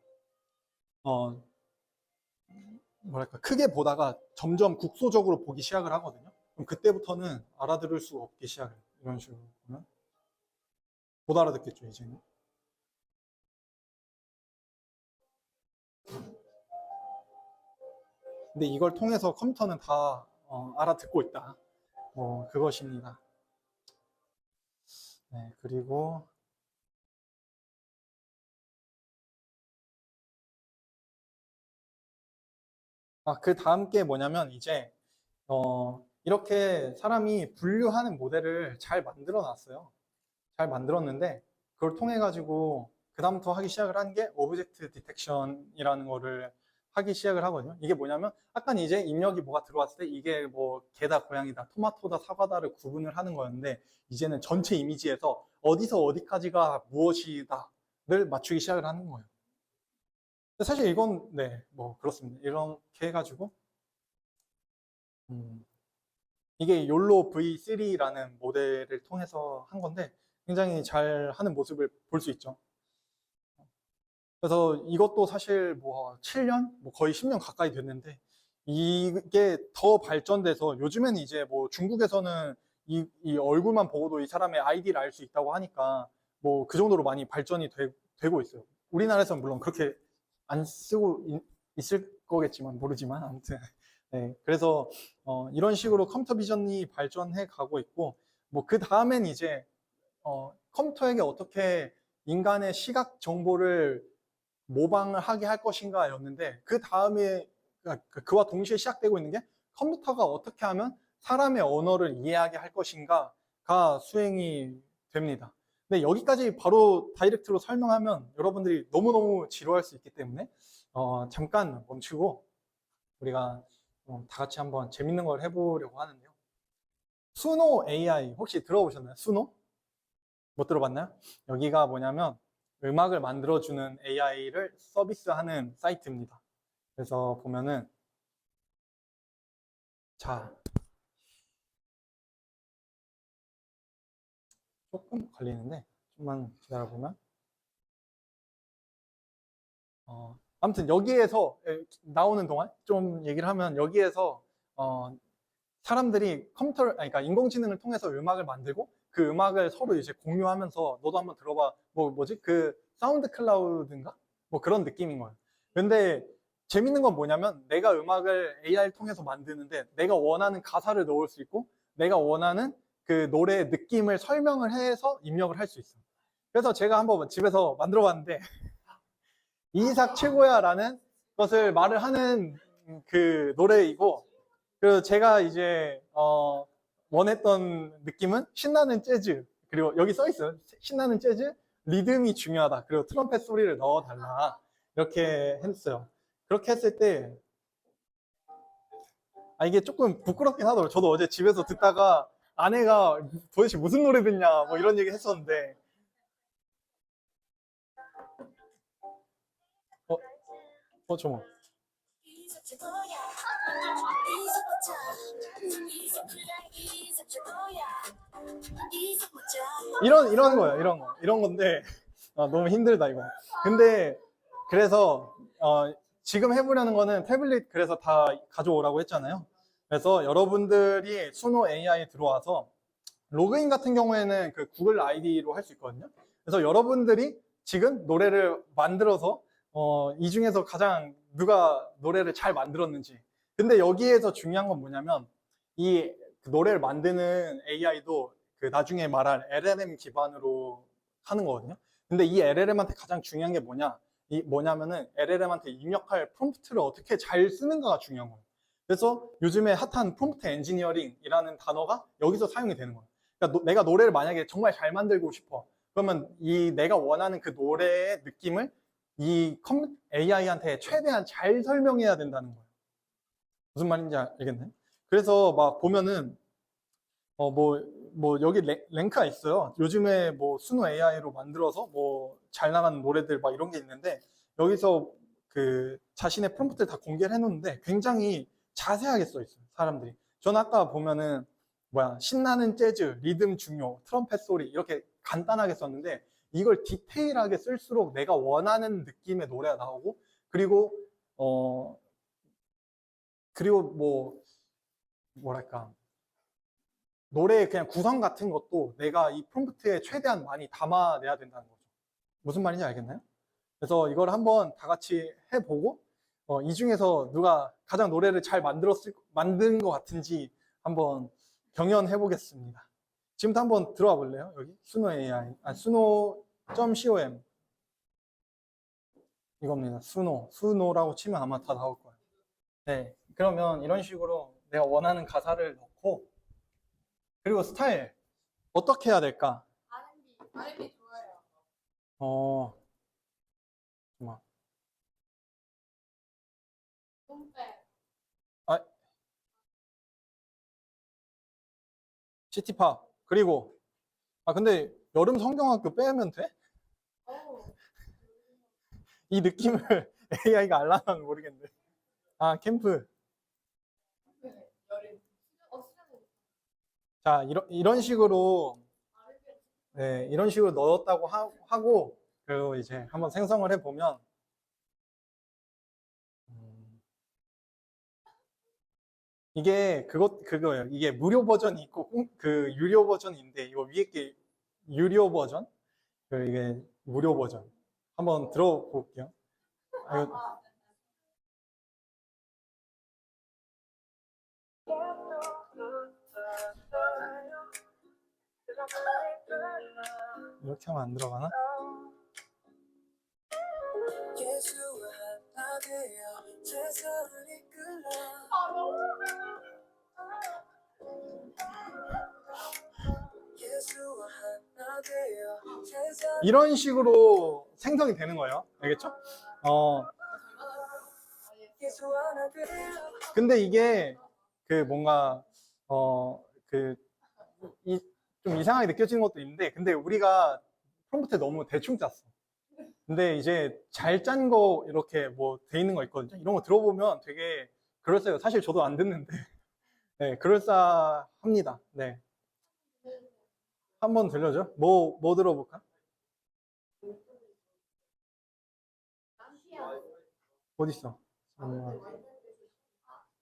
뭐랄까 크게 보다가 점점 국소적으로 보기 시작을 하거든요. 그럼 그때부터는 알아들을 수 없기 시작해요. 이런 식으로 보면 못 알아듣겠죠 이제는. 근데 이걸 통해서 컴퓨터는 다 알아듣고 있다. 그것입니다. 네, 그리고 그 다음 게 뭐냐면 이제 이렇게 사람이 분류하는 모델을 잘 만들어 놨어요. 잘 만들었는데 그걸 통해 가지고 그 다음부터 하기 시작을 한 게 오브젝트 디텍션이라는 거를 하기 시작을 하거든요. 이게 뭐냐면 아까는 이제 입력이 뭐가 들어왔을 때 이게 뭐 개다 고양이다 토마토다 사과다를 구분을 하는 거였는데 이제는 전체 이미지에서 어디서 어디까지가 무엇이다를 맞추기 시작을 하는 거예요. 사실 이건 그렇습니다. 이렇게 해가지고 이게 욜로 V3라는 모델을 통해서 한 건데 굉장히 잘 하는 모습을 볼 수 있죠. 그래서 이것도 사실 7년, 거의 10년 가까이 됐는데 이게 더 발전돼서 요즘에는 이제 중국에서는 이 얼굴만 보고도 이 사람의 아이디를 알 수 있다고 하니까 그 정도로 많이 발전이 되고 있어요. 우리나라에서는 물론 그렇게 안 쓰고 있을 거겠지만 모르지만 아무튼 그래서 이런 식으로 컴퓨터 비전이 발전해 가고 있고 그 다음엔 이제 컴퓨터에게 어떻게 인간의 시각 정보를 모방을 하게 할 것인가 였는데 그 다음에 그와 동시에 시작되고 있는 게 컴퓨터가 어떻게 하면 사람의 언어를 이해하게 할 것인가가 수행이 됩니다. 근데 여기까지 바로 다이렉트로 설명하면 여러분들이 너무너무 지루할 수 있기 때문에 잠깐 멈추고 우리가 다 같이 한번 재밌는 걸 해보려고 하는데요. 수노 AI 혹시 들어보셨나요? 수노? 못 들어봤나요? 여기가 뭐냐면 음악을 만들어주는 AI를 서비스하는 사이트입니다. 그래서 보면은 자 조금 걸리는데 좀만 기다려보면 아무튼 여기에서 나오는 동안 좀 얘기를 하면 여기에서 사람들이 그러니까 인공지능을 통해서 음악을 만들고 그 음악을 서로 이제 공유하면서 너도 한번 들어봐 뭐지 그 사운드 클라우드인가 그런 느낌인 거예요. 근데 재밌는 건 뭐냐면 내가 음악을 AI를 통해서 만드는데 내가 원하는 가사를 넣을 수 있고 내가 원하는 그 노래의 느낌을 설명을 해서 입력을 할 수 있어요. 그래서 제가 한번 집에서 만들어 봤는데 이삭 최고야 라는 것을 말을 하는 그 노래이고 그리고 제가 이제 원했던 느낌은 신나는 재즈 그리고 여기 써 있어요. 신나는 재즈 리듬이 중요하다. 그리고 트럼펫 소리를 넣어달라. 이렇게 했어요. 그렇게 했을 때 이게 조금 부끄럽긴 하더라고요. 저도 어제 집에서 듣다가 아내가 도대체 무슨 노래 듣냐 이런 얘기 했었는데 정말 이런 거예요. 이런 건데 너무 힘들다 이거. 근데 그래서 지금 해보려는 거는 태블릿 그래서 다 가져오라고 했잖아요. 그래서 여러분들이 수노 AI 들어와서 로그인 같은 경우에는 그 구글 아이디로 할 수 있거든요. 그래서 여러분들이 지금 노래를 만들어서 이 중에서 가장 누가 노래를 잘 만들었는지. 근데 여기에서 중요한 건 뭐냐면 이 노래를 만드는 AI도 그 나중에 말할 LLM 기반으로 하는 거거든요. 근데 이 LLM한테 가장 중요한 게 뭐냐면은 LLM한테 입력할 프롬프트를 어떻게 잘 쓰는가가 중요한 거예요. 그래서 요즘에 핫한 프롬프트 엔지니어링이라는 단어가 여기서 사용이 되는 거예요. 그러니까 내가 노래를 만약에 정말 잘 만들고 싶어. 그러면 이 내가 원하는 그 노래의 느낌을 이 AI한테 최대한 잘 설명해야 된다는 거예요. 무슨 말인지 알겠나요? 그래서 막 보면은 뭐 여기 랭크가 있어요. 요즘에 뭐 수노 AI로 만들어서 뭐 잘 나가는 노래들 막 이런 게 있는데 여기서 그 자신의 프롬프트를 다 공개를 해놓는데 굉장히 자세하게 써 있어요. 사람들이. 저는 아까 보면은 신나는 재즈, 리듬 중요, 트럼펫 소리 이렇게 간단하게 썼는데 이걸 디테일하게 쓸수록 내가 원하는 느낌의 노래가 나오고 그리고 그리고 뭐랄까 노래의 그냥 구성 같은 것도 내가 이 프롬프트에 최대한 많이 담아내야 된다는 거죠. 무슨 말인지 알겠나요? 그래서 이걸 한번 다 같이 해보고 이 중에서 누가 가장 노래를 잘 만든 것 같은지 한번 경연해 보겠습니다. 지금부터 한번 들어와 볼래요? 여기 수노 AI, 수노.com 이겁니다. 수노라고 치면 아마 다 나올 거예요. 네, 그러면 이런 식으로 내가 원하는 가사를 넣고 그리고 스타일 어떻게 해야 될까? R&B 좋아요. 어, 잠깐만. 똥배. 아, 시티팝. 그리고, 근데 여름 성경학교 빼면 돼? 오. 이 느낌을 AI가 알라면 모르겠는데. 캠프. 여름. 수련회. 자, 이런 식으로, R&B. 네, 이런 식으로 넣었다고 하고, 그리고 이제 한번 생성을 해보면, 이게 그거예요. 이게 무료 버전이 있고, 그 유료 버전이 있는데, 이거 위에 게 유료 버전? 이게 무료 버전. 한번 들어볼게요. 이거 이렇게 하면 안 들어가나? 이런 식으로 생성이 되는 거예요. 알겠죠? 근데 이게 그 뭔가 좀 이상하게 느껴지는 것도 있는데 근데 우리가 프롬프트 너무 대충 짰어. 근데 이제 잘 짠 거 이렇게 뭐 돼 있는 거 있거든요. 이런 거 들어보면 되게 그럴싸해요. 사실 저도 안 듣는데 네, 그럴싸합니다. 네. 한번 들려줘. 뭐 들어볼까? 어디 있어?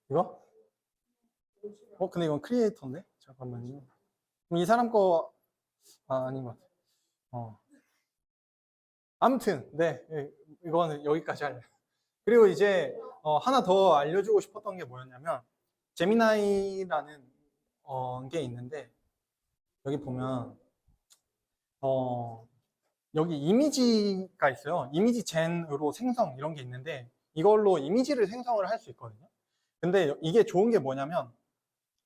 이거? 근데 이건 크리에이터인데? 잠깐만요. 그럼 이 사람 거 아닌 것 같아. 아무튼 네, 이거는 여기까지 할래요. 그리고 이제 하나 더 알려주고 싶었던 게 뭐였냐면 제미나이라는 게 있는데 여기 보면 여기 이미지가 있어요. 이미지 젠으로 생성 이런 게 있는데 이걸로 이미지를 생성을 할 수 있거든요. 근데 이게 좋은 게 뭐냐면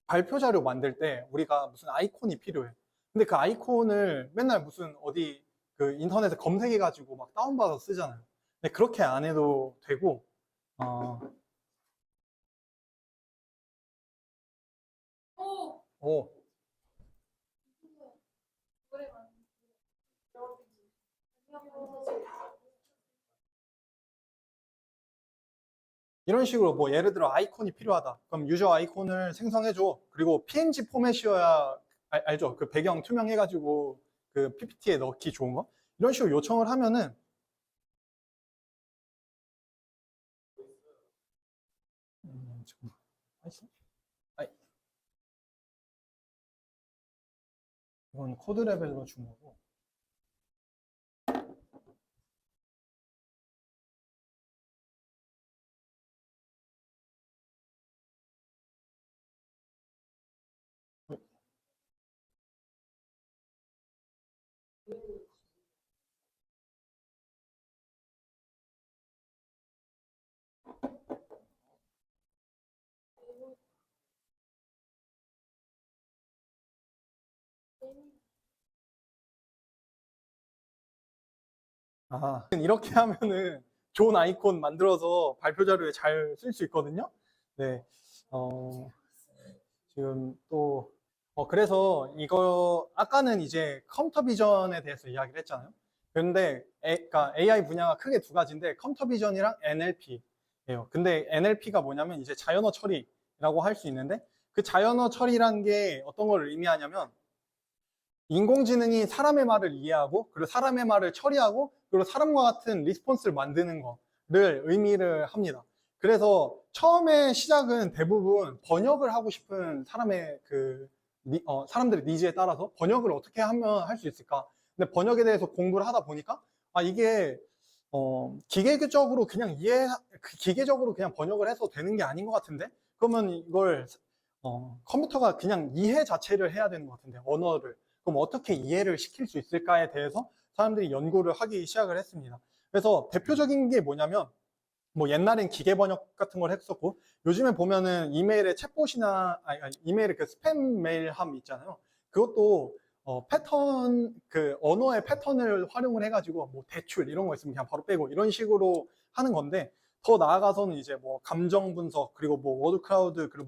발표 자료 만들 때 우리가 무슨 아이콘이 필요해. 근데 그 아이콘을 맨날 무슨 어디 그 인터넷에 검색해가지고 막 다운받아서 쓰잖아요. 근데 그렇게 안 해도 되고, 어, 오. 오, 이런 식으로 예를 들어 아이콘이 필요하다. 그럼 유저 아이콘을 생성해줘. 그리고 PNG 포맷이어야 알죠? 그 배경 투명해가지고 그 PPT에 넣기 좋은 거 이런 식으로 요청을 하면은 잠깐만. 있어? 아이, 이건 코드 레벨로 준 거고. 아, 이렇게 하면은 좋은 아이콘 만들어서 발표 자료에 잘 쓸 수 있거든요. 네. 어, 지금 또, 그래서 이거, 아까는 이제 컴퓨터 비전에 대해서 이야기를 했잖아요. 그런데, 그러니까 AI 분야가 크게 두 가지인데, 컴퓨터 비전이랑 NLP예요. 근데 NLP가 뭐냐면 이제 자연어 처리라고 할 수 있는데, 그 자연어 처리란 게 어떤 걸 의미하냐면, 인공지능이 사람의 말을 이해하고, 그리고 사람의 말을 처리하고, 그리고 사람과 같은 리스폰스를 만드는 거를 의미를 합니다. 그래서 처음에 시작은 대부분 번역을 하고 싶은 사람의 사람들의 니즈에 따라서 번역을 어떻게 하면 할 수 있을까? 근데 번역에 대해서 공부를 하다 보니까, 이게, 기계적으로 그냥 기계적으로 그냥 번역을 해서 되는 게 아닌 것 같은데? 그러면 이걸, 컴퓨터가 그냥 이해 자체를 해야 되는 것 같은데, 언어를. 그럼 어떻게 이해를 시킬 수 있을까에 대해서 사람들이 연구를 하기 시작을 했습니다. 그래서 대표적인 게 뭐냐면, 뭐 옛날엔 기계 번역 같은 걸 했었고, 요즘에 보면은 이메일에 챗봇이나, 이메일에 그 스팸 메일함 있잖아요. 그것도 패턴, 그 언어의 패턴을 활용을 해가지고 뭐 대출 이런 거 있으면 그냥 바로 빼고 이런 식으로 하는 건데, 더 나아가서는 이제 뭐 감정 분석, 그리고 뭐 워드 클라우드, 그리고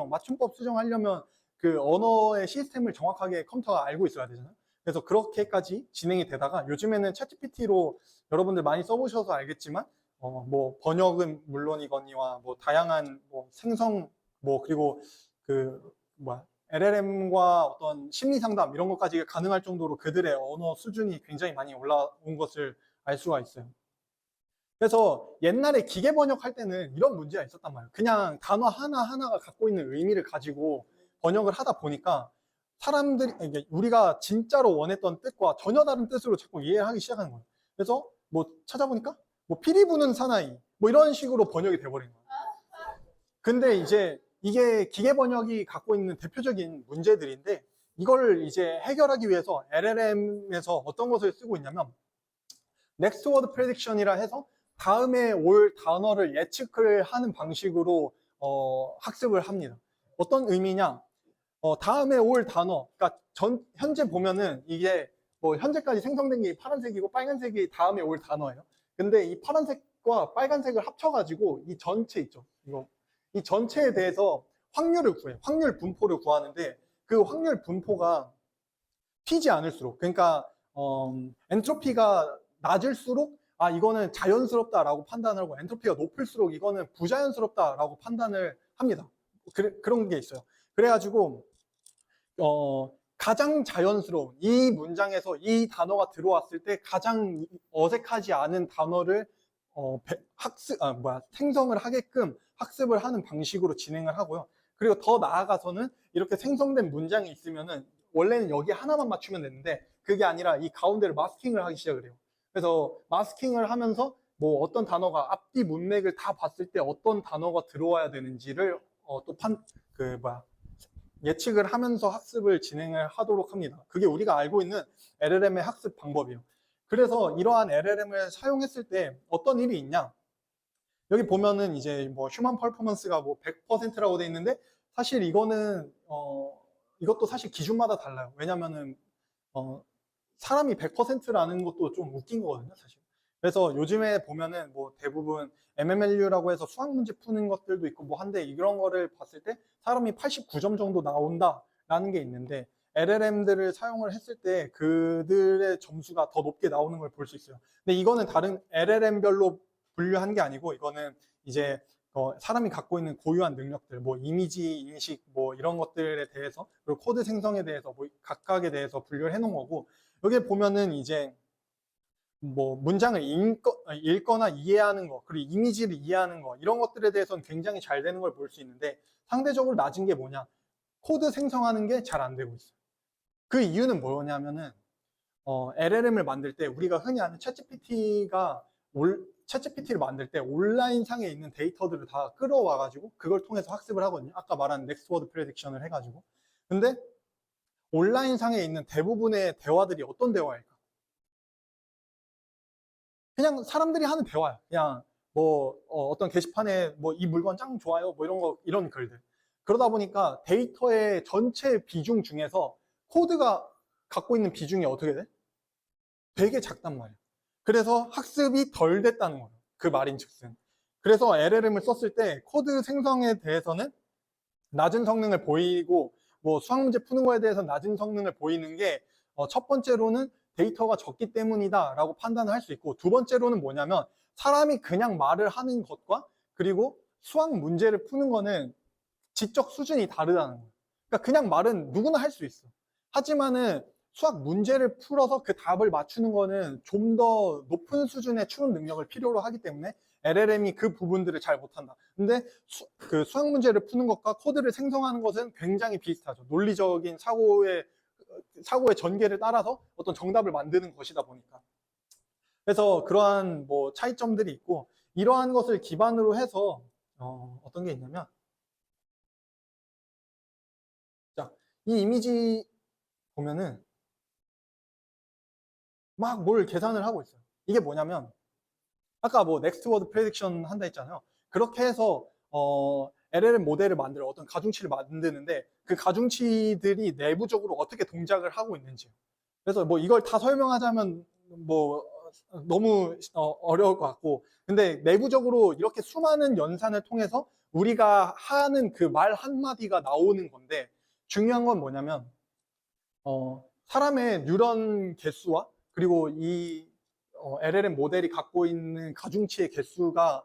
맞춤법 수정하려면 그 언어의 시스템을 정확하게 컴퓨터가 알고 있어야 되잖아요. 그래서 그렇게까지 진행이 되다가 요즘에는 챗GPT로 여러분들 많이 써보셔서 알겠지만 뭐 번역은 물론이거니와 뭐 다양한 뭐 생성 뭐 그리고 LLM과 어떤 심리 상담 이런 것까지 가능할 정도로 그들의 언어 수준이 굉장히 많이 올라온 것을 알 수가 있어요. 그래서 옛날에 기계 번역할 때는 이런 문제가 있었단 말이에요. 그냥 단어 하나하나가 갖고 있는 의미를 가지고 번역을 하다 보니까 우리가 진짜로 원했던 뜻과 전혀 다른 뜻으로 자꾸 이해하기 시작하는 거예요. 그래서 뭐 찾아보니까 뭐 피리 부는 사나이 뭐 이런 식으로 번역이 돼버린 거예요. 근데 이제 이게 기계 번역이 갖고 있는 대표적인 문제들인데 이걸 이제 해결하기 위해서 LLM에서 어떤 것을 쓰고 있냐면 Next Word Prediction이라 해서 다음에 올 단어를 예측을 하는 방식으로 학습을 합니다. 어떤 의미냐? 다음에 올 단어, 그러니까 현재 보면은 이게 뭐 현재까지 생성된 게 파란색이고 빨간색이 다음에 올 단어예요. 근데 이 파란색과 빨간색을 합쳐가지고 이 전체 있죠. 이 전체에 대해서 확률을 구해요. 확률 분포를 구하는데 그 확률 분포가 튀지 않을수록, 그러니까 엔트로피가 낮을수록 이거는 자연스럽다라고 판단을 하고 엔트로피가 높을수록 이거는 부자연스럽다라고 판단을 합니다. 그런 게 있어요. 그래가지고 가장 자연스러운 이 문장에서 이 단어가 들어왔을 때 가장 어색하지 않은 단어를 생성을 하게끔 학습을 하는 방식으로 진행을 하고요. 그리고 더 나아가서는 이렇게 생성된 문장이 있으면은 원래는 여기 하나만 맞추면 되는데 그게 아니라 이 가운데를 마스킹을 하기 시작을 해요. 그래서 마스킹을 하면서 뭐 어떤 단어가 앞뒤 문맥을 다 봤을 때 어떤 단어가 들어와야 되는지를 예측을 하면서 학습을 진행을 하도록 합니다. 그게 우리가 알고 있는 LLM의 학습 방법이에요. 그래서 이러한 LLM을 사용했을 때 어떤 일이 있냐? 여기 보면은 이제 뭐 휴먼 퍼포먼스가 뭐 100%라고 돼 있는데 사실 이거는 이것도 사실 기준마다 달라요. 왜냐면은 사람이 100%라는 것도 좀 웃긴 거거든요, 사실. 그래서 요즘에 보면은 뭐 대부분 MMLU라고 해서 수학 문제 푸는 것들도 있고 뭐 한데 이런 거를 봤을 때 사람이 89점 정도 나온다라는 게 있는데 LLM들을 사용을 했을 때 그들의 점수가 더 높게 나오는 걸 볼 수 있어요. 근데 이거는 다른 LLM별로 분류한 게 아니고 이거는 이제 사람이 갖고 있는 고유한 능력들, 뭐 이미지 인식, 뭐 이런 것들에 대해서, 그리고 코드 생성에 대해서, 뭐 각각에 대해서 분류를 해놓은 거고, 여기에 보면은 이제 뭐 문장을 읽거나 이해하는 거, 그리고 이미지를 이해하는 거, 이런 것들에 대해서는 굉장히 잘 되는 걸 볼 수 있는데, 상대적으로 낮은 게 뭐냐? 코드 생성하는 게 잘 안 되고 있어요. 그 이유는 뭐냐면은 LLM을 만들 때 우리가 흔히 아는 챗GPT를 만들 때 온라인 상에 있는 데이터들을 다 끌어와 가지고 그걸 통해서 학습을 하거든요. 아까 말한 넥스트워드 프레딕션을 해가지고. 근데 온라인 상에 있는 대부분의 대화들이 어떤 대화일까? 그냥 사람들이 하는 대화야. 그냥 뭐 어떤 게시판에 뭐 이 물건 짱 좋아요, 뭐 이런 글들. 그러다 보니까 데이터의 전체 비중 중에서 코드가 갖고 있는 비중이 어떻게 돼? 되게 작단 말이야. 그래서 학습이 덜 됐다는 거예요. 그 말인 즉슨. 그래서 LLM을 썼을 때 코드 생성에 대해서는 낮은 성능을 보이고, 뭐 수학 문제 푸는 거에 대해서 낮은 성능을 보이는 게 첫 번째로는 데이터가 적기 때문이다 라고 판단을 할 수 있고, 두 번째로는 뭐냐면 사람이 그냥 말을 하는 것과 그리고 수학 문제를 푸는 거는 지적 수준이 다르다는 거예요. 그러니까 그냥 말은 누구나 할 수 있어. 하지만은 수학 문제를 풀어서 그 답을 맞추는 거는 좀 더 높은 수준의 추론 능력을 필요로 하기 때문에 LLM이 그 부분들을 잘 못한다. 근데 그 수학 문제를 푸는 것과 코드를 생성하는 것은 굉장히 비슷하죠. 논리적인 사고의 전개를 따라서 어떤 정답을 만드는 것이다 보니까. 그래서 그러한 뭐 차이점들이 있고, 이러한 것을 기반으로 해서 어떤 게 있냐면, 자, 이 이미지 보면은 막 뭘 계산을 하고 있어요. 이게 뭐냐면, 아까 뭐 넥스트워드 프레딕션 한다 했잖아요. 그렇게 해서 LLM 모델을 만들어 어떤 가중치를 만드는데, 그 가중치들이 내부적으로 어떻게 동작을 하고 있는지. 그래서 뭐 이걸 다 설명하자면 뭐 너무 어려울 것 같고, 근데 내부적으로 이렇게 수많은 연산을 통해서 우리가 하는 그 말 한마디가 나오는 건데, 중요한 건 뭐냐면 사람의 뉴런 개수와 그리고 이 LLM 모델이 갖고 있는 가중치의 개수가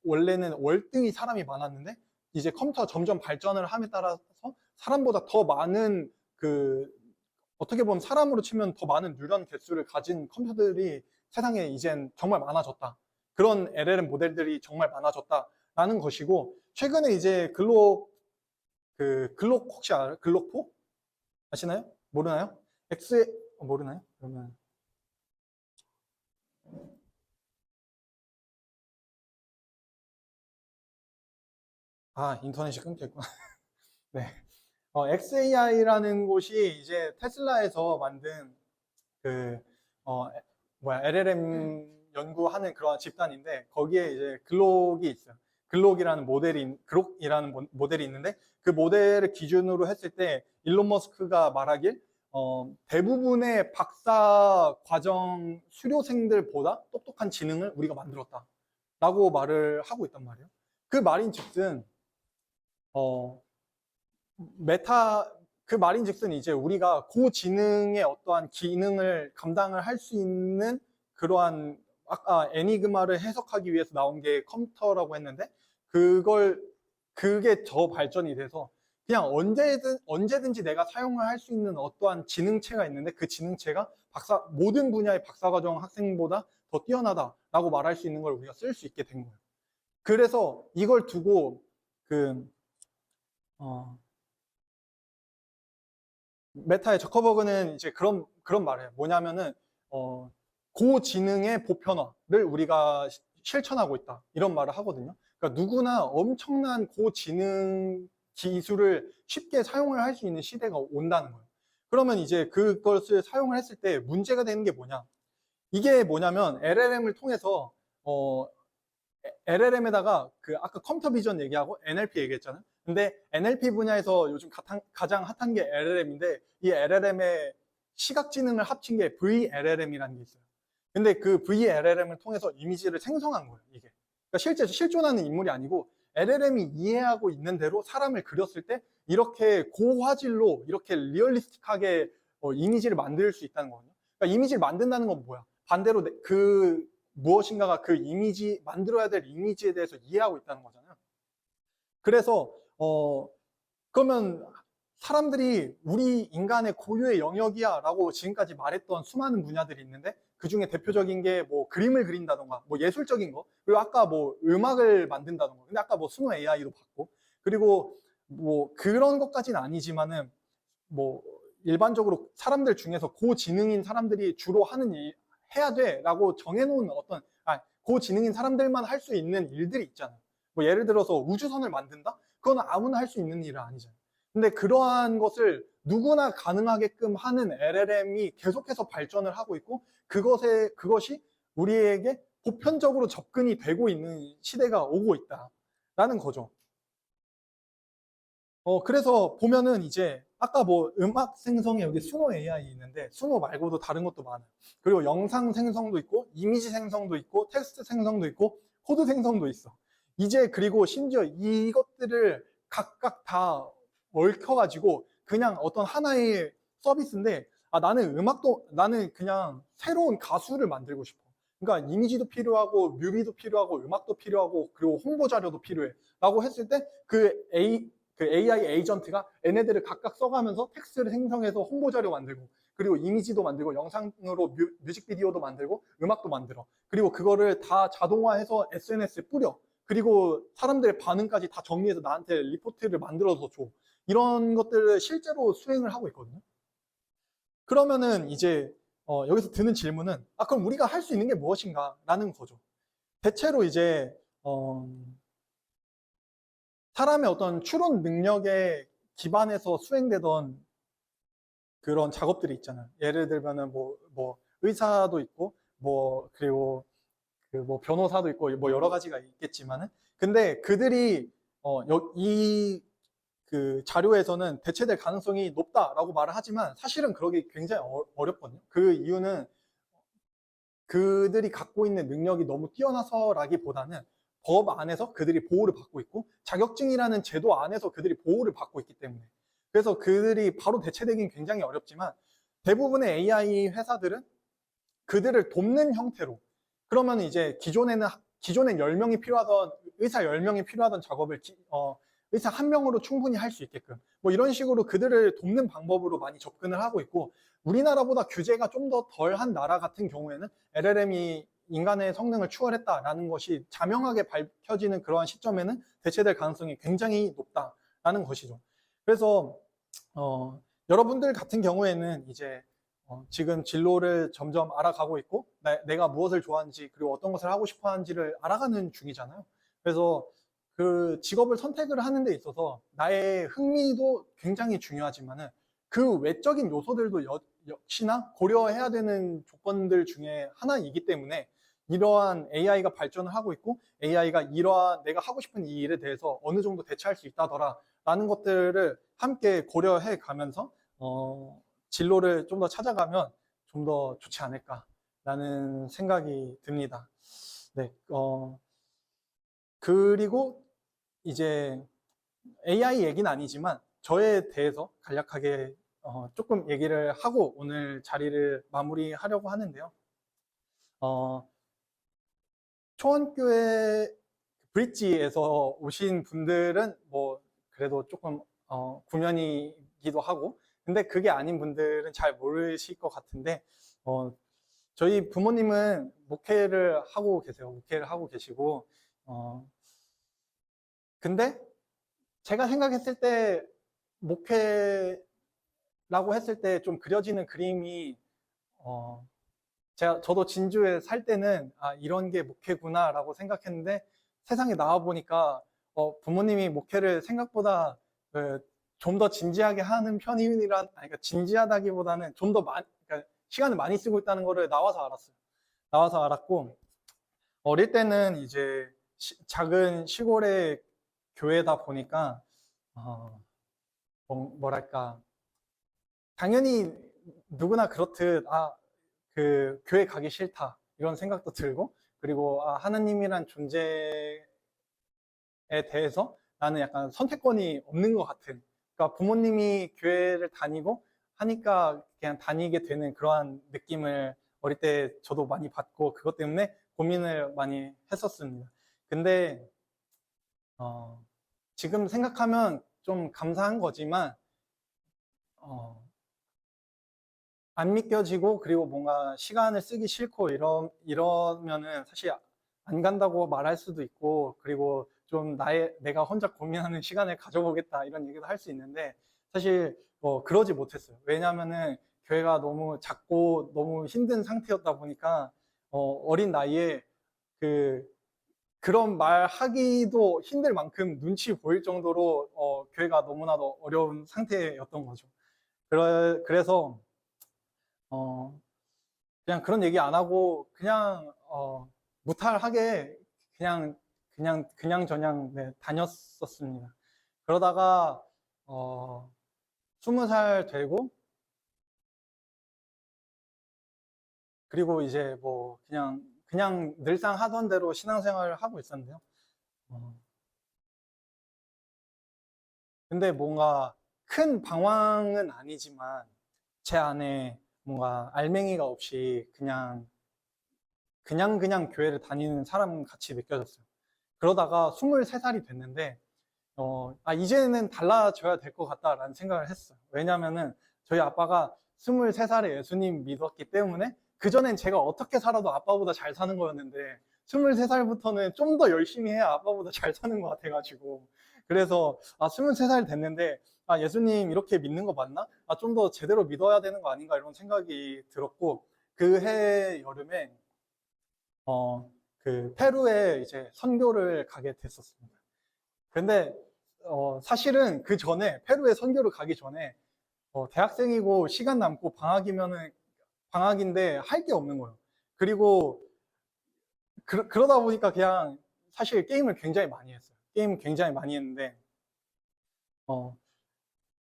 원래는 월등히 사람이 많았는데, 이제 컴퓨터가 점점 발전을 함에 따라서 사람보다 더 많은 어떻게 보면 사람으로 치면 더 많은 뉴런 개수를 가진 컴퓨터들이 세상에 이젠 정말 많아졌다. 그런 LLM 모델들이 정말 많아졌다라는 것이고, 최근에 이제 글록 혹시 알아요? 글록4? 아시나요? 모르나요? 모르나요? 그러면 인터넷이 끊겼구나. 네. XAI라는 곳이 이제 테슬라에서 만든 그 LLM 연구하는 그런 집단인데, 거기에 이제 그록이라는 모델이 있는데, 그 모델을 기준으로 했을 때 일론 머스크가 말하길 대부분의 박사 과정 수료생들보다 똑똑한 지능을 우리가 만들었다 라고 말을 하고 있단 말이에요. 그 말인 즉슨 그 말인 즉슨 이제 우리가 고지능의 어떠한 기능을 감당을 할 수 있는 그러한, 아까 애니그마를 해석하기 위해서 나온 게 컴퓨터라고 했는데, 그게 더 발전이 돼서 그냥 언제든지 내가 사용을 할 수 있는 어떠한 지능체가 있는데, 그 지능체가 모든 분야의 박사과정 학생보다 더 뛰어나다라고 말할 수 있는 걸 우리가 쓸 수 있게 된 거예요. 그래서 이걸 두고 메타의 저커버그는 이제 그런 말을 해요. 뭐냐면은 고지능의 보편화를 우리가 실천하고 있다, 이런 말을 하거든요. 그러니까 누구나 엄청난 고지능 기술을 쉽게 사용을 할 수 있는 시대가 온다는 거예요. 그러면 이제 그것을 사용을 했을 때 문제가 되는 게 뭐냐? 이게 뭐냐면 LLM을 통해서 LLM에다가 아까 컴퓨터 비전 얘기하고 NLP 얘기했잖아요. 근데 NLP 분야에서 요즘 가장 핫한 게 LLM인데, 이 LLM의 시각지능을 합친 게 VLLM이라는 게 있어요. 근데 그 VLLM을 통해서 이미지를 생성한 거예요, 이게. 그러니까 실제 실존하는 인물이 아니고 LLM이 이해하고 있는 대로 사람을 그렸을 때 이렇게 고화질로 이렇게 리얼리스틱하게 이미지를 만들 수 있다는 거거든요. 그러니까 이미지를 만든다는 건 뭐야? 반대로 그 무엇인가가 그 이미지, 만들어야 될 이미지에 대해서 이해하고 있다는 거잖아요. 그래서 그러면 사람들이 우리 인간의 고유의 영역이야 라고 지금까지 말했던 수많은 분야들이 있는데, 그 중에 대표적인 게 뭐 그림을 그린다던가 뭐 예술적인 거, 그리고 아까 뭐 음악을 만든다던가, 근데 아까 뭐 수노 AI도 봤고, 그리고 뭐 그런 것까지는 아니지만은 뭐 일반적으로 사람들 중에서 고지능인 사람들이 주로 하는 일, 해야 돼 라고 정해놓은 어떤, 고지능인 사람들만 할 수 있는 일들이 있잖아요. 뭐 예를 들어서 우주선을 만든다? 그건 아무나 할 수 있는 일은 아니잖아요. 근데 그러한 것을 누구나 가능하게끔 하는 LLM이 계속해서 발전을 하고 있고, 그것이 우리에게 보편적으로 접근이 되고 있는 시대가 오고 있다라는 거죠. 그래서 보면은 이제 아까 뭐 음악 생성에 여기 수노 AI 있는데, 수노 말고도 다른 것도 많아요. 그리고 영상 생성도 있고, 이미지 생성도 있고, 텍스트 생성도 있고, 코드 생성도 있어. 이제 그리고 심지어 이것들을 각각 다 얽혀가지고 그냥 어떤 하나의 서비스인데, 나는 그냥 새로운 가수를 만들고 싶어. 그러니까 이미지도 필요하고, 뮤비도 필요하고, 음악도 필요하고, 그리고 홍보 자료도 필요해. 라고 했을 때 그 AI 에이전트가 얘네들을 각각 써가면서 텍스트를 생성해서 홍보 자료 만들고, 그리고 이미지도 만들고, 영상으로 뮤직비디오도 만들고, 음악도 만들어. 그리고 그거를 다 자동화해서 SNS에 뿌려. 그리고 사람들의 반응까지 다 정리해서 나한테 리포트를 만들어서 줘. 이런 것들을 실제로 수행을 하고 있거든요. 그러면은 이제 여기서 드는 질문은, 그럼 우리가 할 수 있는 게 무엇인가 라는 거죠. 대체로 이제 사람의 어떤 추론 능력에 기반해서 수행되던 그런 작업들이 있잖아요. 예를 들면은 뭐 의사도 있고, 그리고 그 뭐 변호사도 있고, 뭐 여러 가지가 있겠지만은, 근데 그들이 이 그 자료에서는 대체될 가능성이 높다라고 말을 하지만, 사실은 그러기 굉장히 어렵거든요. 그 이유는 그들이 갖고 있는 능력이 너무 뛰어나서라기보다는 법 안에서 그들이 보호를 받고 있고, 자격증이라는 제도 안에서 그들이 보호를 받고 있기 때문에. 그래서 그들이 바로 대체되긴 굉장히 어렵지만, 대부분의 AI 회사들은 그들을 돕는 형태로, 그러면 이제 기존엔 10명이 필요하던, 의사 10명이 필요하던 작업을 의사 1명으로 충분히 할 수 있게끔, 뭐 이런 식으로 그들을 돕는 방법으로 많이 접근을 하고 있고, 우리나라보다 규제가 좀 더 덜한 나라 같은 경우에는 LLM이 인간의 성능을 추월했다라는 것이 자명하게 밝혀지는 그러한 시점에는 대체될 가능성이 굉장히 높다라는 것이죠. 그래서 여러분들 같은 경우에는 이제 지금 진로를 점점 알아가고 있고, 내가 무엇을 좋아하는지, 그리고 어떤 것을 하고 싶어 하는지를 알아가는 중이잖아요. 그래서 그 직업을 선택을 하는 데 있어서 나의 흥미도 굉장히 중요하지만은, 그 외적인 요소들도 역시나 고려해야 되는 조건들 중에 하나이기 때문에, 이러한 AI가 발전을 하고 있고, AI가 이러한 내가 하고 싶은 이 일에 대해서 어느 정도 대처할 수 있다더라 라는 것들을 함께 고려해 가면서 진로를 좀 더 찾아가면 좀 더 좋지 않을까라는 생각이 듭니다. 네, 그리고 이제 AI 얘기는 아니지만 저에 대해서 간략하게 조금 얘기를 하고 오늘 자리를 마무리하려고 하는데요. 초원교회 브릿지에서 오신 분들은 뭐 그래도 조금 구면이기도 하고, 근데 그게 아닌 분들은 잘 모르실 것 같은데, 저희 부모님은 목회를 하고 계세요. 목회를 하고 계시고, 근데 제가 생각했을 때 목회라고 했을 때 좀 그려지는 그림이, 저도 진주에 살 때는 이런 게 목회구나라고 생각했는데, 세상에 나와 보니까 부모님이 목회를 생각보다 좀 더 진지하게 하는 그러니까 진지하다기보다는 좀 더 그러니까 시간을 많이 쓰고 있다는 거를 나와서 알았어요. 나와서 알았고, 어릴 때는 이제 작은 시골의 교회다 보니까 뭐랄까, 당연히 누구나 그렇듯 그 교회 가기 싫다 이런 생각도 들고, 그리고 하나님이란 존재에 대해서 나는 약간 선택권이 없는 것 같은, 그러니까 부모님이 교회를 다니고 하니까 그냥 다니게 되는 그러한 느낌을 어릴 때 저도 많이 받고, 그것 때문에 고민을 많이 했었습니다. 근데 지금 생각하면 좀 감사한 거지만 안 믿겨지고 그리고 뭔가 시간을 쓰기 싫고 이러면은 사실 안 간다고 말할 수도 있고 그리고 좀 내가 혼자 고민하는 시간을 가져보겠다 이런 얘기도 할 수 있는데 사실 그러지 못했어요. 왜냐하면은 교회가 너무 작고 너무 힘든 상태였다 보니까 어린 나이에 그런 말 하기도 힘들 만큼 눈치 보일 정도로 교회가 너무나도 어려운 상태였던 거죠. 그래서 어, 그냥 그런 얘기 안 하고 그냥 무탈하게 그냥 저냥 네, 다녔었습니다. 그러다가 20살 되고 그리고 이제 뭐 그냥 늘상 하던 대로 신앙생활을 하고 있었는데요. 어, 근데 뭔가 큰 방황은 아니지만 제 안에 뭔가 알맹이가 없이 그냥 교회를 다니는 사람 같이 느껴졌어요. 그러다가 23살이 됐는데 이제는 달라져야 될 것 같다라는 생각을 했어요. 왜냐면은 저희 아빠가 23살에 예수님 믿었기 때문에 그전엔 제가 어떻게 살아도 아빠보다 잘 사는 거였는데 23살부터는 좀 더 열심히 해야 아빠보다 잘 사는 것 같아가지고 그래서 23살 됐는데 예수님 이렇게 믿는 거 맞나? 좀 더 제대로 믿어야 되는 거 아닌가 이런 생각이 들었고 그 해 여름에 그 페루에 이제 선교를 가게 됐었습니다. 근데 사실은 그 전에 페루에 선교를 가기 전에 대학생이고 시간 남고 방학인데 할 게 없는 거예요. 그리고 그러다 보니까 그냥 사실 게임을 굉장히 많이 했어요. 게임 굉장히 많이 했는데 어,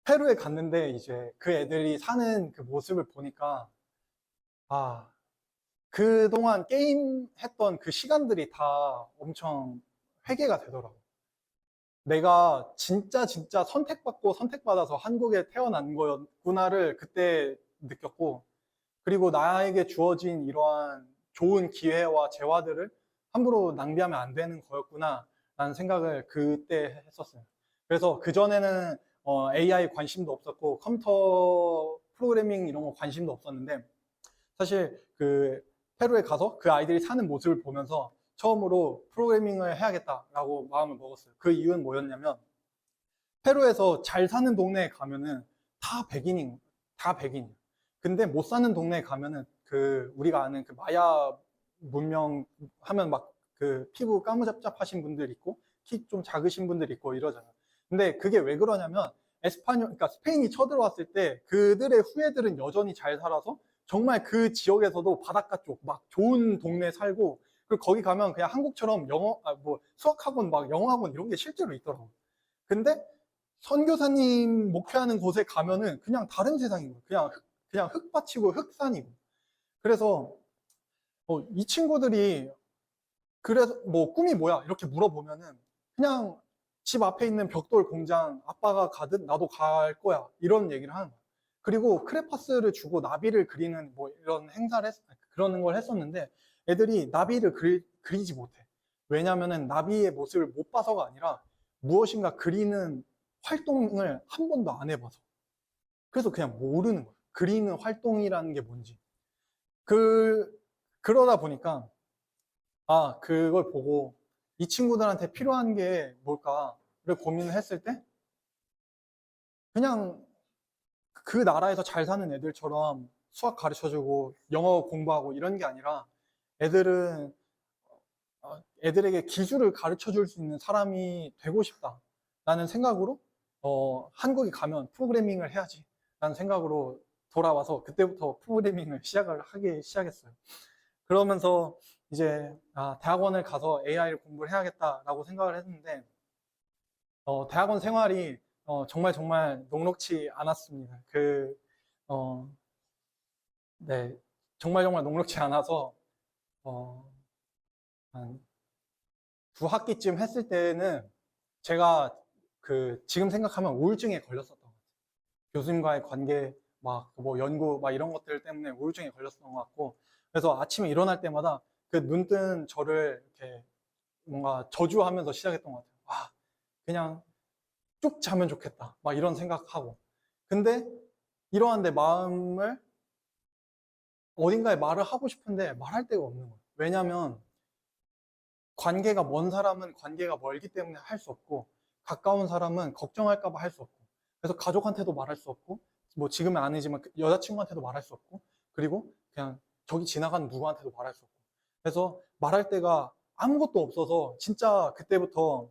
페루에 갔는데 이제 그 애들이 사는 그 모습을 보니까 아 그동안 게임 했던 그 시간들이 다 엄청 회개가 되더라고요. 내가 진짜 선택받고 선택받아서 한국에 태어난 거였구나를 그때 느꼈고, 그리고 나에게 주어진 이러한 좋은 기회와 재화들을 함부로 낭비하면 안 되는 거였구나 라는 생각을 그때 했었어요. 그래서 그전에는 AI 관심도 없었고 컴퓨터 프로그래밍 이런 거 관심도 없었는데 사실 그 페루에 가서 그 아이들이 사는 모습을 보면서 처음으로 프로그래밍을 해야겠다라고 마음을 먹었어요. 그 이유는 뭐였냐면 페루에서 잘 사는 동네에 가면은 다 백인이에요. 근데 못 사는 동네에 가면은 그 우리가 아는 그 마야 문명 하면 막 그 피부 까무잡잡하신 분들 있고 키 좀 작으신 분들 있고 이러잖아요. 근데 그게 왜 그러냐면 그러니까 스페인이 쳐들어왔을 때 그들의 후예들은 여전히 잘 살아서 정말 그 지역에서도 바닷가 쪽 막 좋은 동네에 살고 그리고 거기 가면 그냥 한국처럼 뭐 수학학원 막 영어학원 이런 게 실제로 있더라고요. 근데 선교사님 목회하는 곳에 가면은 그냥 다른 세상인 거예요. 그냥 흙밭이고 흙산이고. 그래서 이 친구들이 그래서 뭐 꿈이 뭐야? 이렇게 물어보면은 그냥 집 앞에 있는 벽돌 공장 아빠가 가든 나도 갈 거야. 이런 얘기를 하는 거야. 그리고 크레파스를 주고 나비를 그리는 뭐 이런 그러는 걸 했었는데 애들이 나비를 그리지 못해. 왜냐면은 나비의 모습을 못 봐서가 아니라 무엇인가 그리는 활동을 한 번도 안 해봐서. 그래서 그냥 모르는 거예요. 그리는 활동이라는 게 뭔지. 그러다 보니까 그걸 보고 이 친구들한테 필요한 게 뭘까를 고민을 했을 때 그냥 그 나라에서 잘 사는 애들처럼 수학 가르쳐주고 영어 공부하고 이런 게 아니라 애들은 애들에게 기술을 가르쳐 줄 수 있는 사람이 되고 싶다라는 생각으로 한국에 가면 프로그래밍을 해야지 라는 생각으로 돌아와서 그때부터 프로그래밍을 하기 시작했어요. 그러면서 이제 대학원을 가서 AI를 공부를 해야겠다라고 생각을 했는데 대학원 생활이 정말 녹록치 않았습니다. 네, 정말 녹록치 않아서 한 두 학기쯤 했을 때는 제가 지금 생각하면 우울증에 걸렸었던 것 같아요. 교수님과의 관계, 막 뭐 연구, 막 이런 것들 때문에 우울증에 걸렸었던 것 같고, 그래서 아침에 일어날 때마다 그 눈뜬 저를 이렇게 뭔가 저주하면서 시작했던 것 같아요. 그냥 쭉 자면 좋겠다. 막 이런 생각하고. 근데 이러한 내 마음을 어딘가에 말을 하고 싶은데 말할 데가 없는 거예요. 왜냐면 관계가 먼 사람은 관계가 멀기 때문에 할 수 없고, 가까운 사람은 걱정할까 봐 할 수 없고, 그래서 가족한테도 말할 수 없고, 뭐 지금은 아니지만 여자친구한테도 말할 수 없고, 그리고 그냥 저기 지나가는 누구한테도 말할 수 없고, 그래서 말할 데가 아무것도 없어서 진짜 그때부터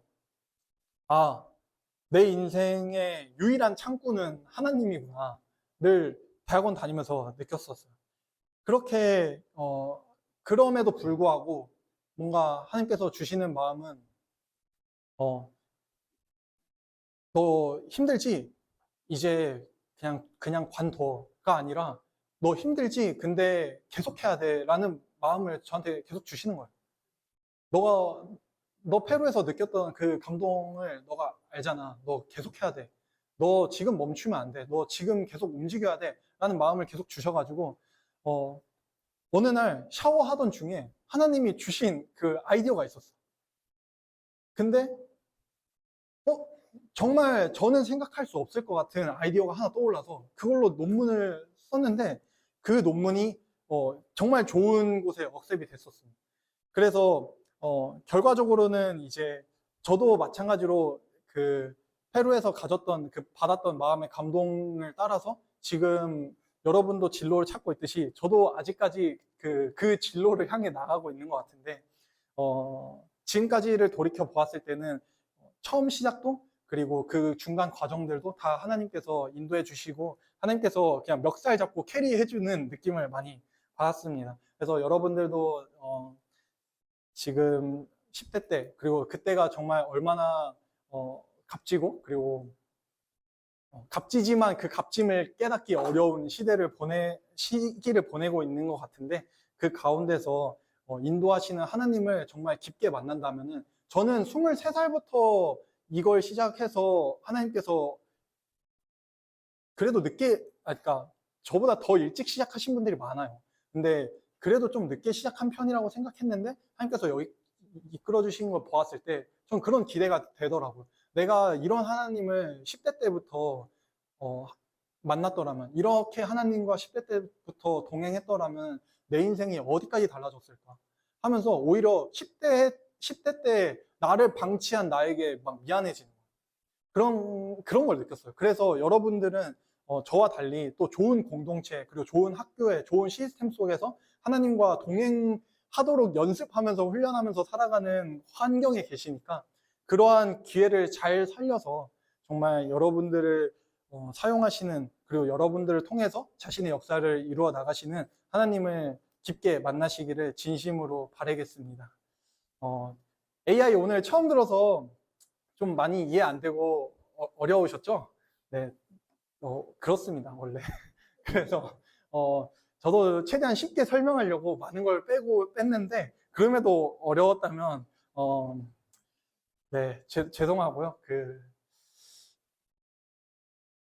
내 인생의 유일한 창구는 하나님이구나를 대학원 다니면서 느꼈었어요. 그렇게 그럼에도 불구하고 뭔가 하나님께서 주시는 마음은 어, 너 힘들지? 이제 그냥 관둬가 아니라 너 힘들지? 근데 계속해야 돼 라는 마음을 저한테 계속 주시는 거예요. 너 페루에서 느꼈던 그 감동을 너가 알잖아. 너 계속해야 돼. 너 지금 멈추면 안 돼. 너 지금 계속 움직여야 돼 라는 마음을 계속 주셔가지고 어, 어느 날 샤워하던 중에 하나님이 주신 그 아이디어가 있었어. 근데 어, 정말 저는 생각할 수 없을 것 같은 아이디어가 하나 떠올라서 그걸로 논문을 썼는데 그 논문이 정말 좋은 곳에 억셉이 됐었습니다. 그래서 결과적으로는 이제 저도 마찬가지로 그 페루에서 받았던 마음의 감동을 따라서 지금 여러분도 진로를 찾고 있듯이 저도 아직까지 그 진로를 향해 나가고 있는 것 같은데 지금까지를 돌이켜 보았을 때는 처음 시작도 그리고 그 중간 과정들도 다 하나님께서 인도해 주시고 하나님께서 그냥 멱살 잡고 캐리해 주는 느낌을 많이 받았습니다. 그래서 여러분들도 지금 10대 때 그리고 그때가 정말 얼마나 값지고 그리고 값지지만 그 값짐을 깨닫기 어려운 시기를 보내고 있는 것 같은데 그 가운데서 인도하시는 하나님을 정말 깊게 만난다면은 저는 23살부터 이걸 시작해서 하나님께서 그래도 그러니까 저보다 더 일찍 시작하신 분들이 많아요. 근데 그래도 좀 늦게 시작한 편이라고 생각했는데 하나님께서 여기 이끌어 주신 걸 보았을 때 전 그런 기대가 되더라고요. 내가 이런 하나님을 10대 때부터 만났더라면, 이렇게 하나님과 10대 때부터 동행했더라면 내 인생이 어디까지 달라졌을까 하면서 오히려 10대 때 나를 방치한 나에게 막 미안해지는 그런 걸 느꼈어요. 그래서 여러분들은 저와 달리 또 좋은 공동체, 그리고 좋은 학교에, 좋은 시스템 속에서 하나님과 동행하도록 연습하면서 훈련하면서 살아가는 환경에 계시니까 그러한 기회를 잘 살려서 정말 여러분들을 사용하시는, 그리고 여러분들을 통해서 자신의 역사를 이루어 나가시는 하나님을 깊게 만나시기를 진심으로 바라겠습니다. AI 오늘 처음 들어서 좀 많이 이해 안 되고 어려우셨죠? 네, 그렇습니다, 원래. 그래서 저도 최대한 쉽게 설명하려고 많은 걸 뺐는데 그럼에도 어려웠다면 네, 죄송하고요.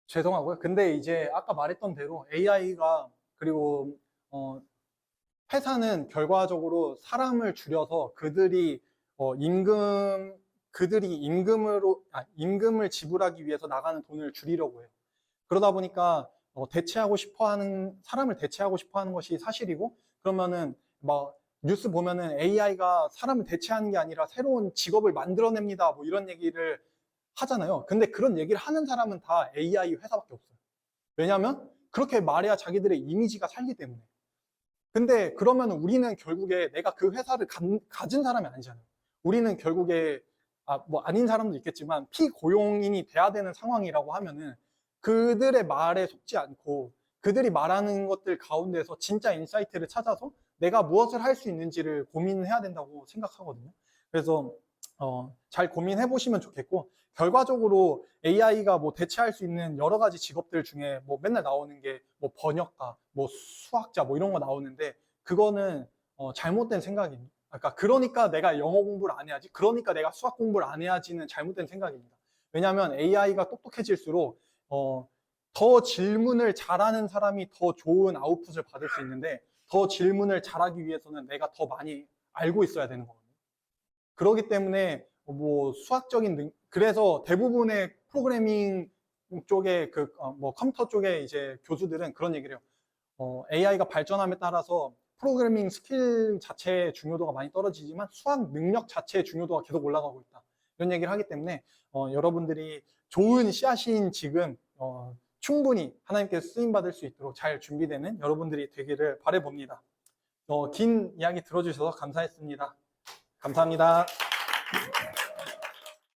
죄송하고요. 근데 이제 아까 말했던 대로 AI가 그리고 회사는 결과적으로 사람을 줄여서 그들이 임금을 지불하기 위해서 나가는 돈을 줄이려고 해요. 그러다 보니까 사람을 대체하고 싶어 하는 것이 사실이고, 그러면은 막 뉴스 보면은 AI가 사람을 대체하는 게 아니라 새로운 직업을 만들어냅니다. 뭐 이런 얘기를 하잖아요. 근데 그런 얘기를 하는 사람은 다 AI 회사밖에 없어요. 왜냐하면 그렇게 말해야 자기들의 이미지가 살기 때문에. 근데 그러면 우리는 결국에 내가 그 회사를 가진 사람이 아니잖아요. 우리는 결국에 뭐 아닌 사람도 있겠지만 피고용인이 돼야 되는 상황이라고 하면은 그들의 말에 속지 않고 그들이 말하는 것들 가운데서 진짜 인사이트를 찾아서 내가 무엇을 할 수 있는지를 고민해야 된다고 생각하거든요. 그래서 잘 고민해 보시면 좋겠고, 결과적으로 AI가 뭐 대체할 수 있는 여러 가지 직업들 중에 뭐 맨날 나오는 게 뭐 번역가, 뭐 수학자 뭐 이런 거 나오는데 그거는 잘못된 생각입니다. 그러니까 내가 영어 공부를 안 해야지, 그러니까 내가 수학 공부를 안 해야지는 잘못된 생각입니다. 왜냐하면 AI가 똑똑해질수록 더 질문을 잘하는 사람이 더 좋은 아웃풋을 받을 수 있는데, 더 질문을 잘하기 위해서는 내가 더 많이 알고 있어야 되는 거거든요. 그렇기 때문에 뭐 수학적인 그래서 대부분의 프로그래밍 쪽에 뭐 컴퓨터 쪽에 이제 교수들은 그런 얘기를 해요. AI가 발전함에 따라서 프로그래밍 스킬 자체의 중요도가 많이 떨어지지만 수학 능력 자체의 중요도가 계속 올라가고 있다. 이런 얘기를 하기 때문에 여러분들이 좋은 씨앗인 지금 충분히 하나님께서 쓰임받을 수 있도록 잘 준비되는 여러분들이 되기를 바라봅니다. 긴 이야기 들어주셔서 감사했습니다. 감사합니다.